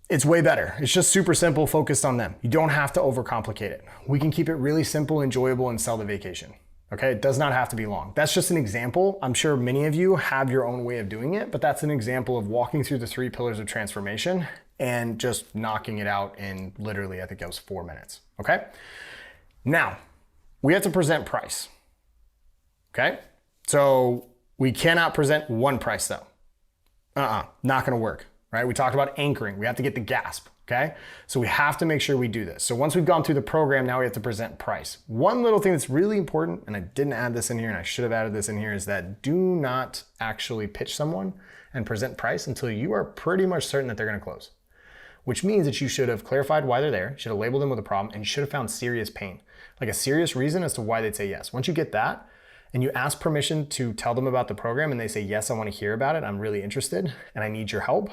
It's way better. It's just super simple, focused on them. You don't have to overcomplicate it. We can keep it really simple, enjoyable, and sell the vacation. Okay, it does not have to be long. That's just an example. I'm sure many of you have your own way of doing it, but that's an example of walking through the 3 pillars of transformation and just knocking it out in literally, I think it was 4 minutes, okay? Now, we have to present price, okay? So we cannot present one price though. Not gonna work, right? We talked about anchoring. We have to get the gasp. Okay, so we have to make sure we do this. So once we've gone through the program, now we have to present price. One little thing that's really important, and I didn't add this in here and I should have added this in here, is that do not actually pitch someone and present price until you are pretty much certain that they're gonna close. Which means that you should have clarified why they're there, should have labeled them with a problem, and you should have found serious pain. Like a serious reason as to why they'd say yes. Once you get that, and you ask permission to tell them about the program and they say, yes, I wanna hear about it, I'm really interested, and I need your help,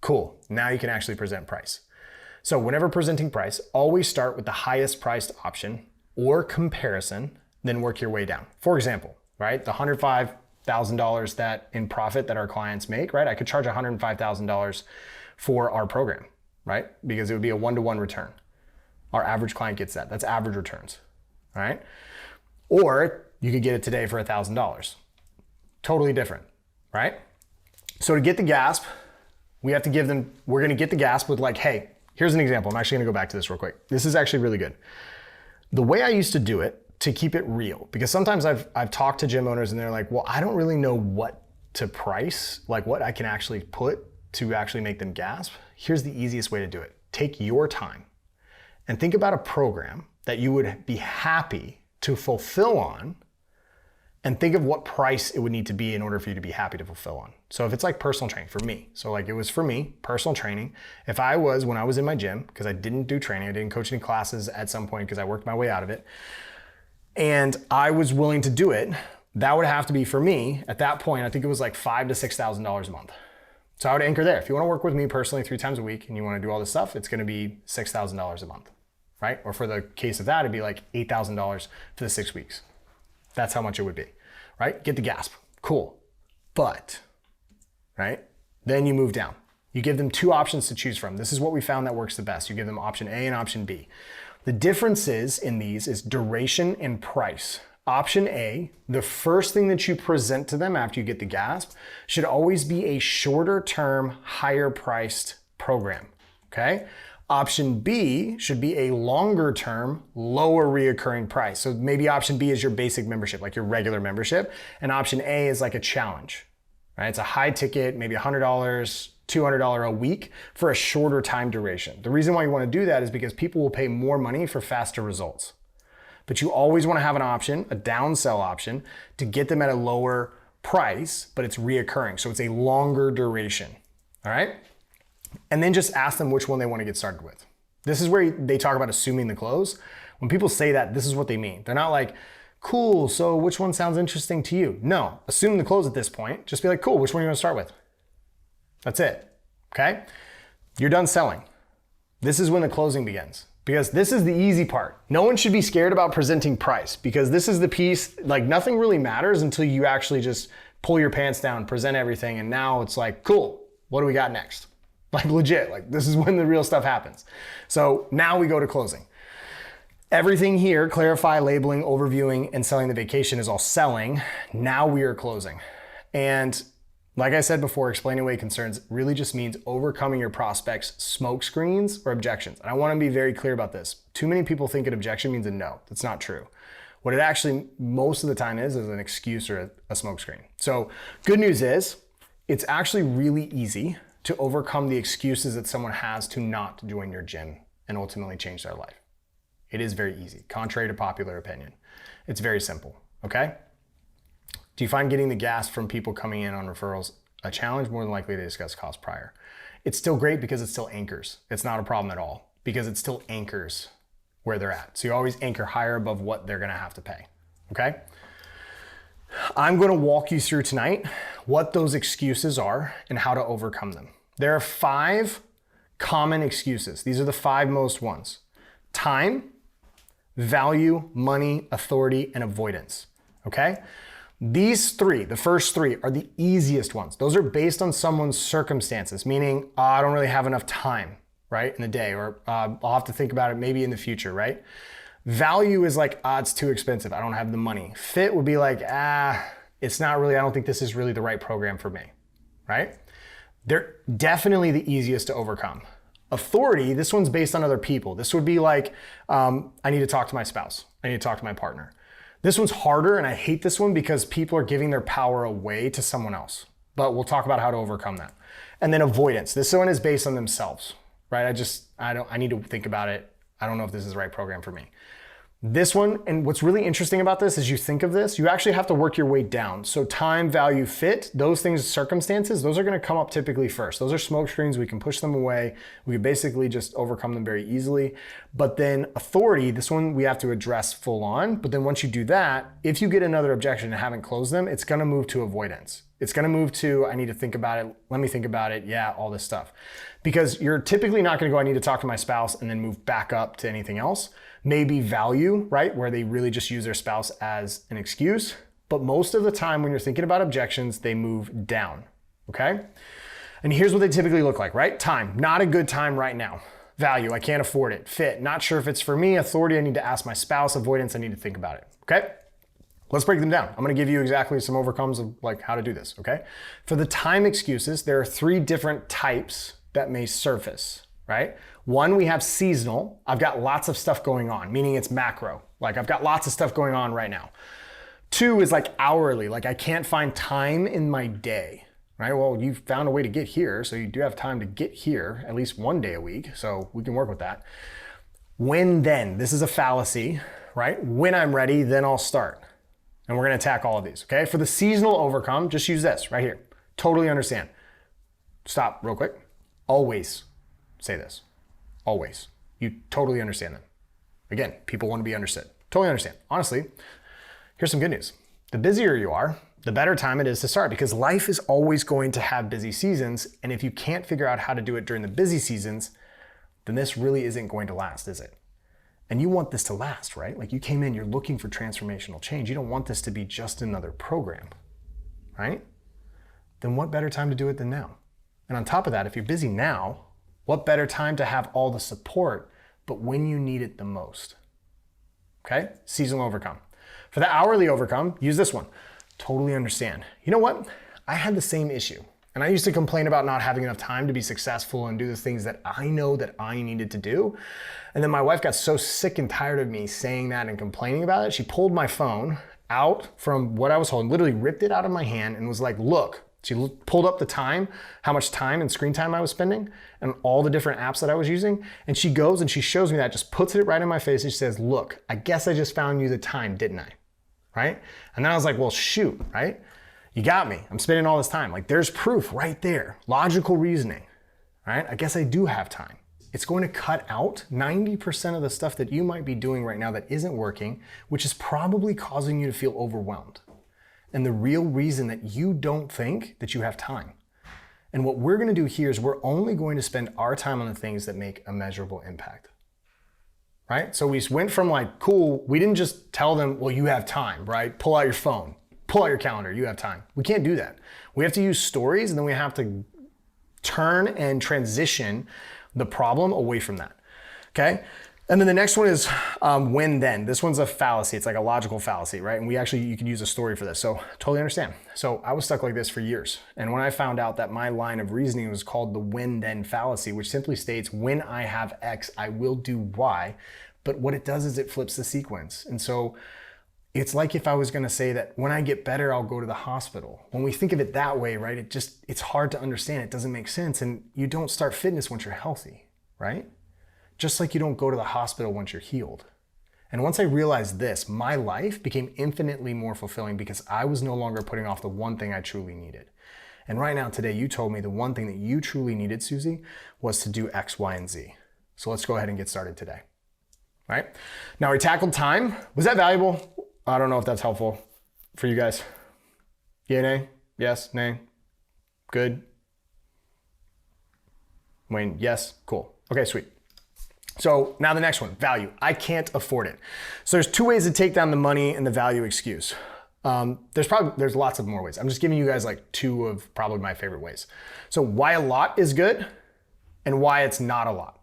cool, now you can actually present price. So whenever presenting price, always start with the highest priced option or comparison, then work your way down. For example, right, the $105,000 that in profit that our clients make, right, I could charge $105,000 for our program, right, because it would be a 1-to-1 return. Our average client gets that. That's average returns, right? Or you could get it today for $1,000. Totally different, right? So to get the gasp, we're gonna get the gasp with like, hey, here's an example. I'm actually gonna go back to this real quick. This is actually really good. The way I used to do it to keep it real, because sometimes I've talked to gym owners and they're like, well, I don't really know what to price, like what I can actually put to actually make them gasp. Here's the easiest way to do it. Take your time and think about a program that you would be happy to fulfill on, and think of what price it would need to be in order for you to be happy to fulfill on. So if it's like personal training for me, so like it was for me, personal training. If I was, when I was in my gym, because I didn't do training, I didn't coach any classes at some point because I worked my way out of it, and I was willing to do it, that would have to be for me, at that point, I think it was like $5,000 to $6,000 a month. So I would anchor there. If you wanna work with me personally 3 times a week and you wanna do all this stuff, it's gonna be $6,000 a month, right? Or for the case of that, it'd be like $8,000 for the 6 weeks. That's how much it would be, right? Get the gasp, cool. But, right? Then you move down. You give them 2 options to choose from. This is what we found that works the best. You give them option A and option B. The differences in these is duration and price. Option A, the first thing that you present to them after you get the gasp, should always be a shorter term, higher priced program, okay? Option B should be a longer term, lower reoccurring price. So maybe option B is your basic membership, like your regular membership. And option A is like a challenge, right? It's a high ticket, maybe $100, $200 a week for a shorter time duration. The reason why you want to do that is because people will pay more money for faster results. But you always want to have an option, a downsell option, to get them at a lower price, but it's reoccurring. So it's a longer duration, all right? And then just ask them which one they want to get started with. This is where they talk about assuming the close. When people say that, this is what they mean. They're not like, cool, so which one sounds interesting to you? No, assume the close at this point. Just be like, cool, which one are you going to start with? That's it, okay? You're done selling. This is when the closing begins, because this is the easy part. No one should be scared about presenting price, because this is the piece, like nothing really matters until you actually just pull your pants down, present everything, and now it's like, cool, what do we got next? Like legit, like this is when the real stuff happens. So now we go to closing. Everything here, clarify, labeling, overviewing, and selling the vacation is all selling. Now we are closing. And like I said before, explaining away concerns really just means overcoming your prospects' smoke screens or objections. And I want to be very clear about this. Too many people think an objection means a no. That's not true. What it actually most of the time is an excuse or a smoke screen. So good news is it's actually really easy to overcome the excuses that someone has to not join your gym and ultimately change their life. It is very easy, contrary to popular opinion. It's very simple, okay? Do you find getting the gas from people coming in on referrals a challenge? More than likely they discuss cost prior. It's still great because it still anchors. It's not a problem at all because it still anchors where they're at. So you always anchor higher above what they're gonna have to pay, okay? I'm gonna walk you through tonight what those excuses are and how to overcome them. There are 5 common excuses. These are the 5 most ones: time, value, money, authority, and avoidance, okay? These 3, the first 3, are the easiest ones. Those are based on someone's circumstances, meaning I don't really have enough time, right, in the day, or I'll have to think about it maybe in the future, right? Value is like, it's too expensive, I don't have the money. Fit would be like, it's not really, I don't think this is really the right program for me, right? They're definitely the easiest to overcome. Authority, this one's based on other people. This would be like, I need to talk to my spouse. I need to talk to my partner. This one's harder, and I hate this one because people are giving their power away to someone else. But we'll talk about how to overcome that. And then avoidance. This one is based on themselves, right? I need to think about it. I don't know if this is the right program for me. This one, and what's really interesting about this is you think of this, you actually have to work your way down. So time, value, fit, those things, circumstances, those are gonna come up typically first. Those are smoke screens, we can push them away. We can basically just overcome them very easily. But then authority, this one we have to address full on. But then once you do that, if you get another objection and haven't closed them, it's gonna move to avoidance. It's gonna move to, I need to think about it, let me think about it, yeah, all this stuff. Because you're typically not gonna go, I need to talk to my spouse and then move back up to anything else. Maybe value, right? Where they really just use their spouse as an excuse. But most of the time when you're thinking about objections, they move down, okay? And here's what they typically look like, right? Time, not a good time right now. Value, I can't afford it. Fit, not sure if it's for me. Authority, I need to ask my spouse. Avoidance, I need to think about it, okay? Let's break them down. I'm gonna give you exactly some overcomes of like how to do this, okay? For the time excuses, there are 3 different types that may surface, right? 1, we have seasonal. I've got lots of stuff going on, meaning it's macro. Like I've got lots of stuff going on right now. 2 is like hourly, like I can't find time in my day, right? Well, you found a way to get here, so you do have time to get here at least 1 day a week, so we can work with that. When then, this is a fallacy, right? When I'm ready, then I'll start. And we're gonna attack all of these, okay? For the seasonal overcome, just use this right here. Totally understand. Stop real quick. Always say this. Always. You totally understand them. Again, people want to be understood. Totally understand. Honestly, here's some good news. The busier you are, the better time it is to start because life is always going to have busy seasons. And if you can't figure out how to do it during the busy seasons, then this really isn't going to last, is it? And you want this to last, right? Like you came in, you're looking for transformational change. You don't want this to be just another program, right? Then what better time to do it than now? And on top of that, if you're busy now, what better time to have all the support, but when you need it the most? Okay, seasonal overcome. For the hourly overcome, use this one. Totally understand. You know what? I had the same issue. And I used to complain about not having enough time to be successful and do the things that I know that I needed to do. And then my wife got so sick and tired of me saying that and complaining about it. She pulled my phone out from what I was holding, literally ripped it out of my hand and was like, look, she pulled up the time, how much time and screen time I was spending and all the different apps that I was using. And she goes and she shows me that, just puts it right in my face and she says, look, I guess I just found you the time, didn't I? Right? And then I was like, well, shoot, right? You got me. I'm spending all this time. Like there's proof right there. Logical reasoning, right? I guess I do have time. It's going to cut out 90% of the stuff that you might be doing right now that isn't working, which is probably causing you to feel overwhelmed. And the real reason that you don't think that you have time. And what we're gonna do here is we're only going to spend our time on the things that make a measurable impact, right? So we went from like, cool, we didn't just tell them, well, you have time, right? Pull out your phone, pull out your calendar, you have time. We can't do that. We have to use stories and then we have to turn and transition the problem away from that, okay? And then the next one is when then. This one's a fallacy. It's like a logical fallacy, right? And you can use a story for this. So totally understand. So I was stuck like this for years. And when I found out that my line of reasoning was called the when then fallacy, which simply states when I have X, I will do Y. But what it does is it flips the sequence. And so it's like if I was gonna say that when I get better, I'll go to the hospital. When we think of it that way, right? It's hard to understand. It doesn't make sense. And you don't start fitness once you're healthy, right? Just like you don't go to the hospital once you're healed. And once I realized this, my life became infinitely more fulfilling because I was no longer putting off the one thing I truly needed. And right now, today, you told me the one thing that you truly needed, Susie, was to do X, Y, and Z. So let's go ahead and get started today. All right? Now we tackled time. Was that valuable? I don't know if that's helpful for you guys. Yay, nay? Yes, nay? Good? Wayne, yes? Cool. Okay, sweet. So now the next one, value. I can't afford it. So there's two ways to take down the money and the value excuse. There's lots of more ways. I'm just giving you guys like two of probably my favorite ways. So why a lot is good and why it's not a lot.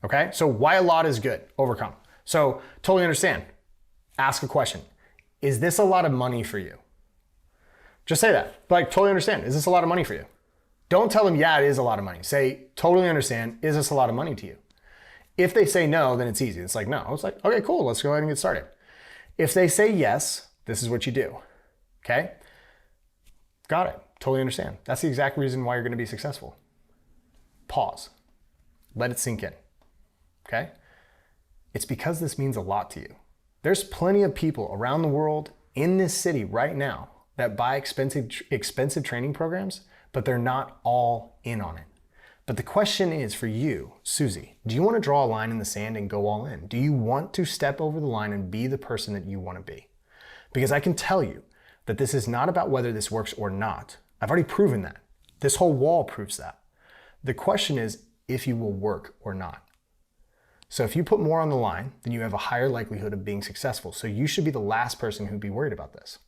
Okay? So why a lot is good, overcome. So totally understand. Ask a question. Is this a lot of money for you? Just say that. Like, totally understand. Is this a lot of money for you? Don't tell them, yeah, it is a lot of money. Say, totally understand. Is this a lot of money to you? If they say no, then it's easy. It's like, no. It's like, okay, cool. Let's go ahead and get started. If they say yes, this is what you do. Okay? Got it. Totally understand. That's the exact reason why you're going to be successful. Pause. Let it sink in. Okay? It's because this means a lot to you. There's plenty of people around the world in this city right now that buy expensive training programs, but they're not all in on it. But the question is for you, Susie, do you want to draw a line in the sand and go all in? Do you want to step over the line and be the person that you want to be? Because I can tell you that this is not about whether this works or not. I've already proven that. This whole wall proves that. The question is if you will work or not. So if you put more on the line, then you have a higher likelihood of being successful. So you should be the last person who'd be worried about this.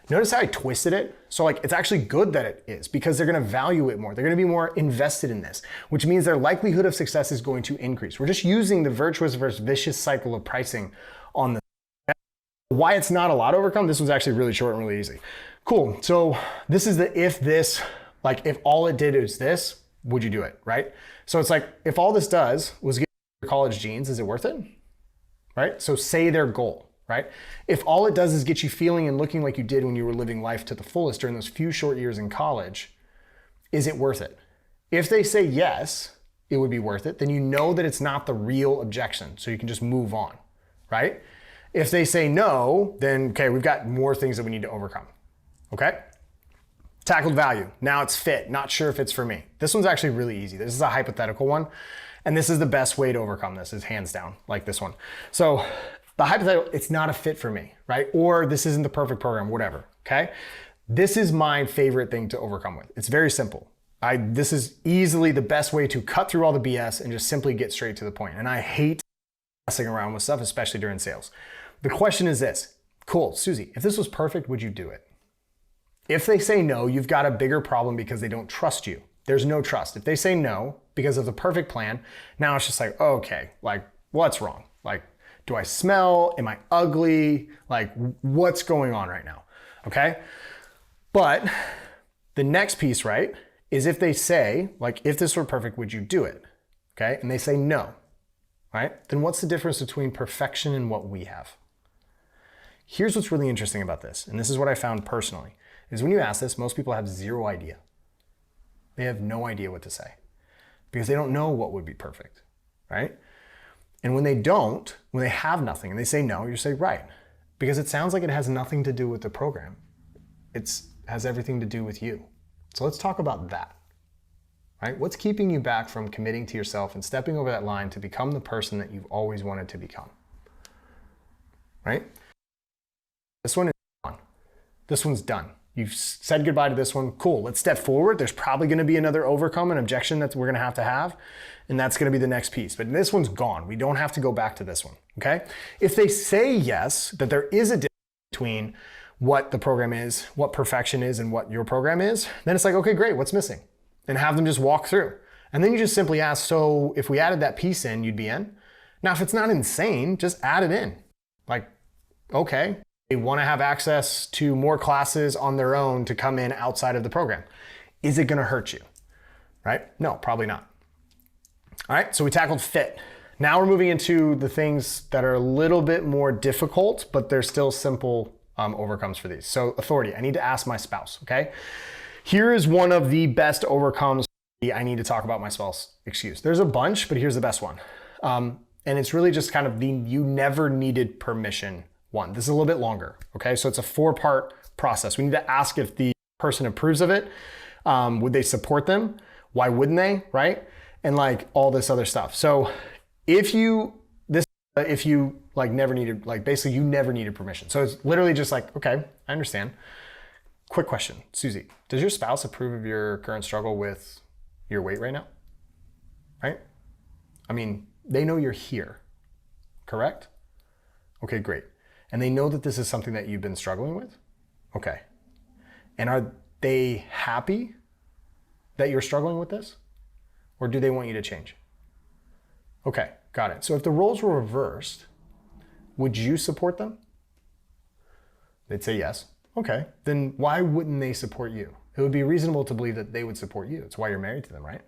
Notice how I twisted it? So like, it's actually good that it is because they're going to value it more. They're going to be more invested in this, which means their likelihood of success is going to increase. We're just using the virtuous versus vicious cycle of pricing on the why it's not a lot overcome. This was actually really short and really easy. Cool. So this is the if this, like if all it did is this, would you do it? Right? So it's like, if all this does was get your college jeans, is it worth it? Right? So say their goal. Right? If all it does is get you feeling and looking like you did when you were living life to the fullest during those few short years in college, is it worth it? If they say yes, it would be worth it, then you know that it's not the real objection, so you can just move on, right? If they say no, then okay, we've got more things that we need to overcome, okay? Tackled value. Now it's fit, not sure if it's for me. This one's actually really easy. This is a hypothetical one, and this is the best way to overcome this, is hands down, like this one. So the hypothetical, it's not a fit for me, right? Or this isn't the perfect program, whatever, okay? This is my favorite thing to overcome with. It's very simple. This is easily the best way to cut through all the BS and just simply get straight to the point. And I hate messing around with stuff, especially during sales. The question is this, cool, Susie, if this was perfect, would you do it? If they say no, you've got a bigger problem because they don't trust you. There's no trust. If they say no because of the perfect plan, now it's just like, okay, like what's wrong? Like, do I smell? Am I ugly? Like, what's going on right now? Okay? But the next piece, right, is if they say, like, if this were perfect, would you do it? Okay? And they say no, right? Then what's the difference between perfection and what we have? Here's what's really interesting about this, and this is what I found personally, is when you ask this, most people have zero idea. They have no idea what to say because they don't know what would be perfect, right? And when they don't, when they have nothing and they say no, you say right. Because it sounds like it has nothing to do with the program. It has everything to do with you. So let's talk about that, right? What's keeping you back from committing to yourself and stepping over that line to become the person that you've always wanted to become, right? This one is done. This one's done. You've said goodbye to this one. Cool, let's step forward. There's probably gonna be another overcome, an objection that we're gonna have, and that's gonna be the next piece. But this one's gone. We don't have to go back to this one, okay? If they say yes, that there is a difference between what the program is, what perfection is, and what your program is, then it's like, okay, great, what's missing? And have them just walk through. And then you just simply ask, so if we added that piece in, you'd be in? Now, if it's not insane, just add it in. Like, okay. They want to have access to more classes on their own to come in outside of the program. Is it going to hurt you? Right? No, probably not. All right, so we tackled fit. Now we're moving into the things that are a little bit more difficult, but they're still simple overcomes for these. So authority, I need to ask my spouse, okay? Here is one of the best overcomes. I need to talk about my spouse excuse. There's a bunch, but here's the best one. And it's really just kind of the you never needed permission one. This is a little bit longer, okay? So it's a 4-part process. We need to ask if the person approves of it. Would they support them? Why wouldn't they, right? And like all this other stuff. So if you like never needed, like basically you never needed permission. So it's literally just like, okay, I understand. Quick question, Susie, does your spouse approve of your current struggle with your weight right now? Right? I mean, they know you're here, correct? Okay, great. And they know that this is something that you've been struggling with? Okay. And are they happy that you're struggling with this? Or do they want you to change? Okay, got it. So if the roles were reversed, would you support them? They'd say yes. Okay, then why wouldn't they support you? It would be reasonable to believe that they would support you. It's why you're married to them, right?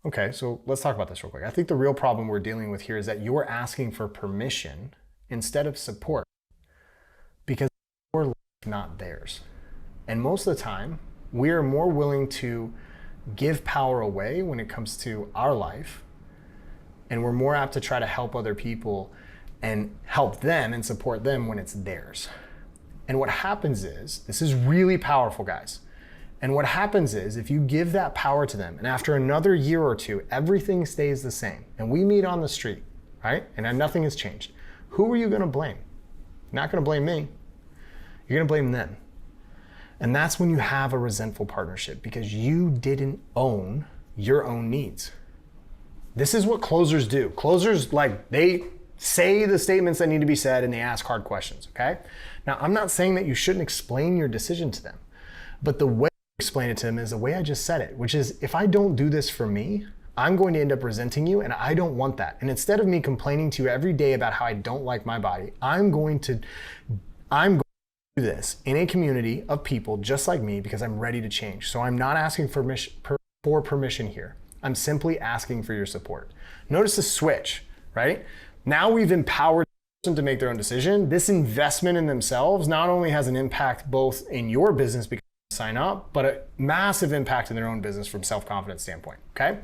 Okay, so let's talk about this real quick. I think the real problem we're dealing with here is that you're asking for permission instead of support because your life is not theirs. And most of the time, we are more willing to give power away when it comes to our life, and we're more apt to try to help other people and help them and support them when it's theirs. And what happens is, this is really powerful, guys. And what happens is, if you give that power to them, and after another year or two, everything stays the same, and we meet on the street, right? And nothing has changed. Who are you gonna blame? You're not gonna blame me. You're gonna blame them. And that's when you have a resentful partnership, because you didn't own your own needs. This is what closers do. Closers, like, they say the statements that need to be said and they ask hard questions, okay? Now, I'm not saying that you shouldn't explain your decision to them, but the way you explain it to them is the way I just said it, which is, if I don't do this for me, I'm going to end up resenting you, and I don't want that. And instead of me complaining to you every day about how I don't like my body, I'm going to do this in a community of people just like me because I'm ready to change. So I'm not asking for permission here. I'm simply asking for your support. Notice the switch, right? Now we've empowered the person to make their own decision. This investment in themselves not only has an impact both in your business because they sign up, but a massive impact in their own business from self-confidence standpoint, okay?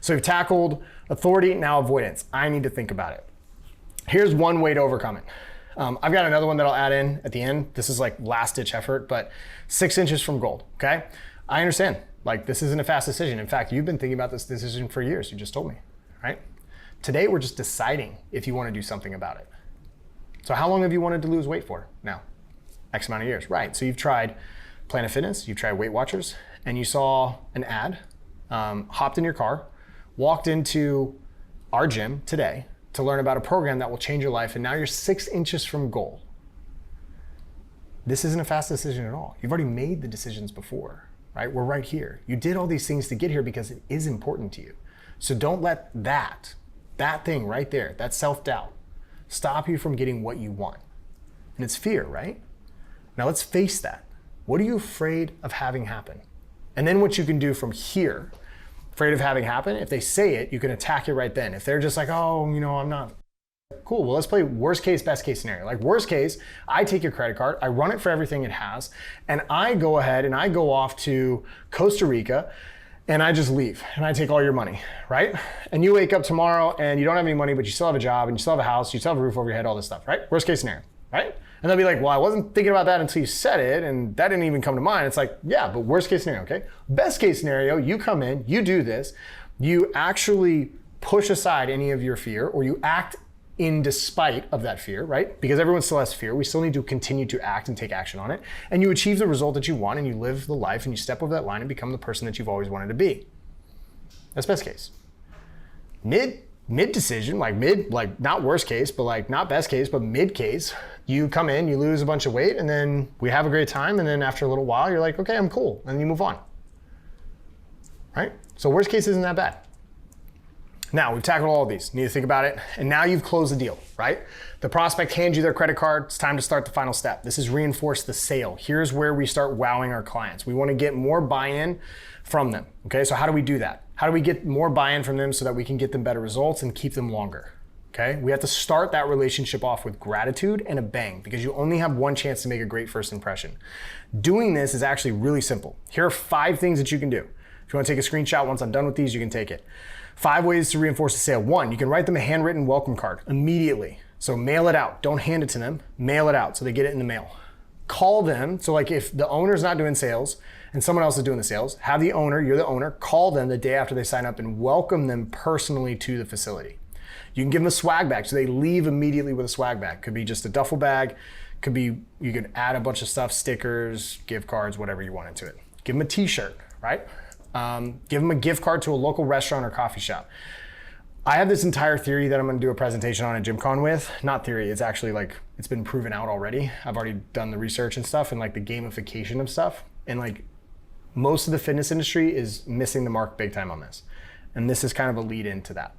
So we've tackled authority, now avoidance. I need to think about it. Here's one way to overcome it. I've got another one that I'll add in at the end. This is like last ditch effort, but 6 inches from gold, okay? I understand, like this isn't a fast decision. In fact, you've been thinking about this decision for years, you just told me, right? Today, we're just deciding if you want to do something about it. So how long have you wanted to lose weight for now? X amount of years, right? So you've tried Planet Fitness, you've tried Weight Watchers, and you saw an ad, hopped in your car, walked into our gym today to learn about a program that will change your life, and now you're 6 inches from goal. This isn't a fast decision at all. You've already made the decisions before, right? We're right here. You did all these things to get here because it is important to you. So don't let that thing right there, that self-doubt, stop you from getting what you want. And it's fear, right? Now let's face that. What are you afraid of having happen? And then what you can do from here, afraid of having happen, if they say it, you can attack it right then. If they're just like, oh, I'm not, cool, well, let's play worst case, best case scenario. Like worst case, I take your credit card, I run it for everything it has, and I go ahead and I go off to Costa Rica and I just leave and I take all your money, right? And you wake up tomorrow and you don't have any money, but you still have a job and you still have a house, you still have a roof over your head, all this stuff, right? Worst case scenario, right? And they'll be like, well, I wasn't thinking about that until you said it, and that didn't even come to mind. It's like, yeah, but worst case scenario, okay? Best case scenario, you come in, you do this, you actually push aside any of your fear, or you act in despite of that fear, right? Because everyone still has fear. We still need to continue to act and take action on it. And you achieve the result that you want, and you live the life, and you step over that line and become the person that you've always wanted to be. That's best case. Mid decision, like not worst case, but like not best case, but mid case, you come in, you lose a bunch of weight, and then we have a great time, and then after a little while, you're like, okay, I'm cool, and you move on, right? So worst case isn't that bad. Now, we've tackled all of these. You need to think about it, and now you've closed the deal, right? The prospect hands you their credit card. It's time to start the final step. This is reinforce the sale. Here's where we start wowing our clients. We want to get more buy-in from them, okay? So how do we do that? How do we get more buy-in from them so that we can get them better results and keep them longer, okay? We have to start that relationship off with gratitude and a bang, because you only have one chance to make a great first impression. Doing this is actually really simple. Here are 5 things that you can do. If you want to take a screenshot, once I'm done with these, you can take it. 5 ways to reinforce a sale. 1, you can write them a handwritten welcome card immediately. So mail it out. Don't hand it to them. Mail it out so they get it in the mail. Call them. So like if the owner's not doing sales and someone else is doing the sales, have the owner, you're the owner, call them the day after they sign up and welcome them personally to the facility. You can give them a swag bag so they leave immediately with a swag bag. Could be just a duffel bag. Could be, you could add a bunch of stuff, stickers, gift cards, whatever you want into it. Give them a t-shirt, right? Give them a gift card to a local restaurant or coffee shop. I have this entire theory that I'm gonna do a presentation on at GymCon with. Not theory, it's actually like, it's been proven out already. I've already done the research and stuff and like the gamification of stuff. And like most of the fitness industry is missing the mark big time on this. And this is kind of a lead into that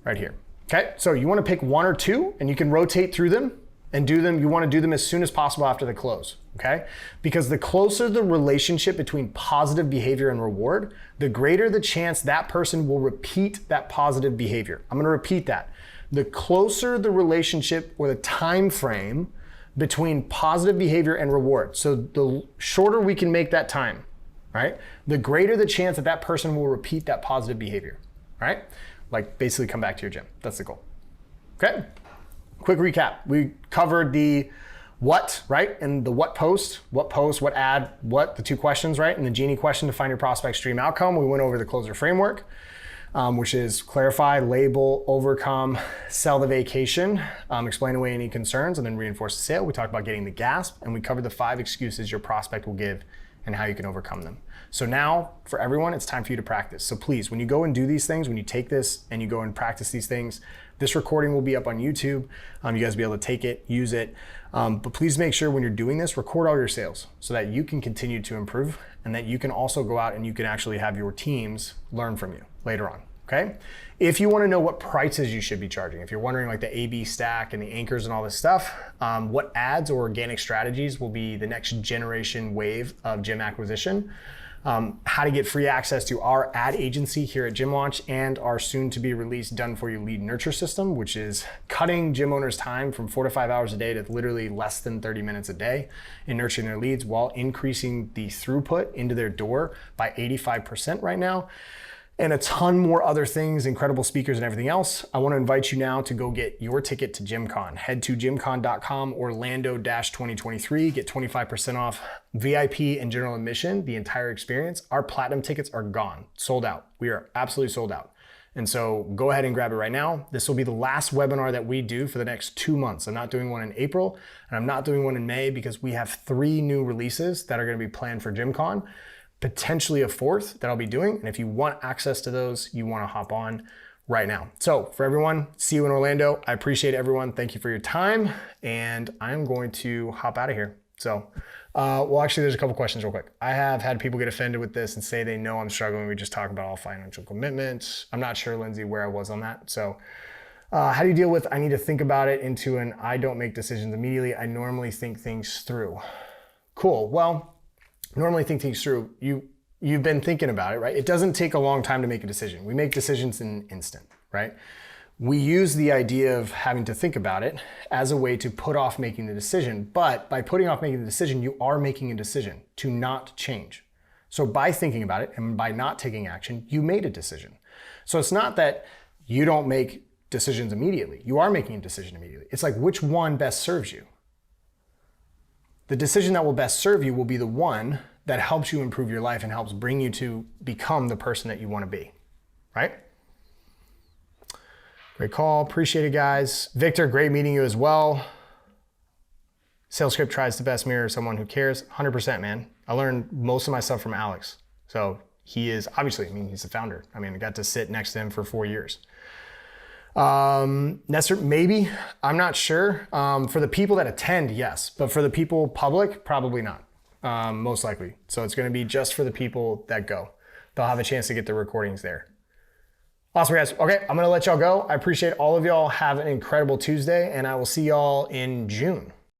right here. Okay, so you wanna pick 1 or 2 and you can rotate through them and do them. You wanna do them as soon as possible after the close, okay? Because the closer the relationship between positive behavior and reward, the greater the chance that person will repeat that positive behavior. I'm gonna repeat that. The closer the relationship or the time frame between positive behavior and reward, so the shorter we can make that time, right? The greater the chance that that person will repeat that positive behavior, right? Like basically come back to your gym. That's the goal, okay? Quick recap. We covered the what, right? And the what post, what ad, what, the 2 questions, right? And the Genie question to find your prospect's dream outcome. We went over the closer framework, which is clarify, label, overcome, sell the vacation, explain away any concerns, and then reinforce the sale. We talked about getting the gasp, and we covered the 5 excuses your prospect will give and how you can overcome them. So now for everyone, it's time for you to practice. So please, when you go and do these things, when you take this and you go and practice these things, this recording will be up on YouTube. You guys will be able to take it, use it. But please make sure when you're doing this, record all your sales so that you can continue to improve and that you can also go out and you can actually have your teams learn from you later on, okay? If you wanna know what prices you should be charging, if you're wondering like the A/B stack and the anchors and all this stuff, what ads or organic strategies will be the next generation wave of gym acquisition, how to get free access to our ad agency here at Gym Launch and our soon to be released done for you lead nurture system, which is cutting gym owners time from 4 to 5 hours a day to literally less than 30 minutes a day in nurturing their leads while increasing the throughput into their door by 85% right now. And a ton more other things, incredible speakers and everything else. I want to invite you now to go get your ticket to GymCon. Head to gymcon.com Orlando-2023, get 25% off VIP and general admission, the entire experience. Our platinum tickets are gone, sold out. We are absolutely sold out. And so go ahead and grab it right now. This will be the last webinar that we do for the next 2 months. I'm not doing one in April and I'm not doing one in May because we have 3 new releases that are going to be planned for GymCon. Potentially a 4th that I'll be doing. And if you want access to those, you want to hop on right now. So for everyone, see you in Orlando. I appreciate everyone. Thank you for your time. And I'm going to hop out of here. So, well, actually there's a couple questions real quick. I have had people get offended with this and say they know I'm struggling. We just talk about all financial commitments. I'm not sure, Lindsay, where I was on that. So how do you deal with, I need to think about it into an, I don't make decisions immediately. I normally think things through. Cool. Well, normally think things through. You've been thinking about it, right? It doesn't take a long time to make a decision. We make decisions in an instant, right? We use the idea of having to think about it as a way to put off making the decision. But by putting off making the decision, you are making a decision to not change. So by thinking about it and by not taking action, you made a decision. So it's not that you don't make decisions immediately. You are making a decision immediately. It's like which one best serves you. The decision that will best serve you will be the one that helps you improve your life and helps bring you to become the person that you want to be, right? Great call, appreciate it, guys. Victor, great meeting you as well. Sales script tries to best mirror someone who cares. 100%, man. I learned most of my stuff from Alex. So he is, obviously, I mean, he's the founder. I mean, I got to sit next to him for 4 years. Nestor, maybe, I'm not sure. For the people that attend, yes, but for the people public, probably not, most likely. So it's going to be just for the people that go. They'll have a chance to get the recordings there. Awesome, guys. Okay, I'm going to let y'all go. I appreciate all of y'all. Have an incredible Tuesday, and I will see y'all in June.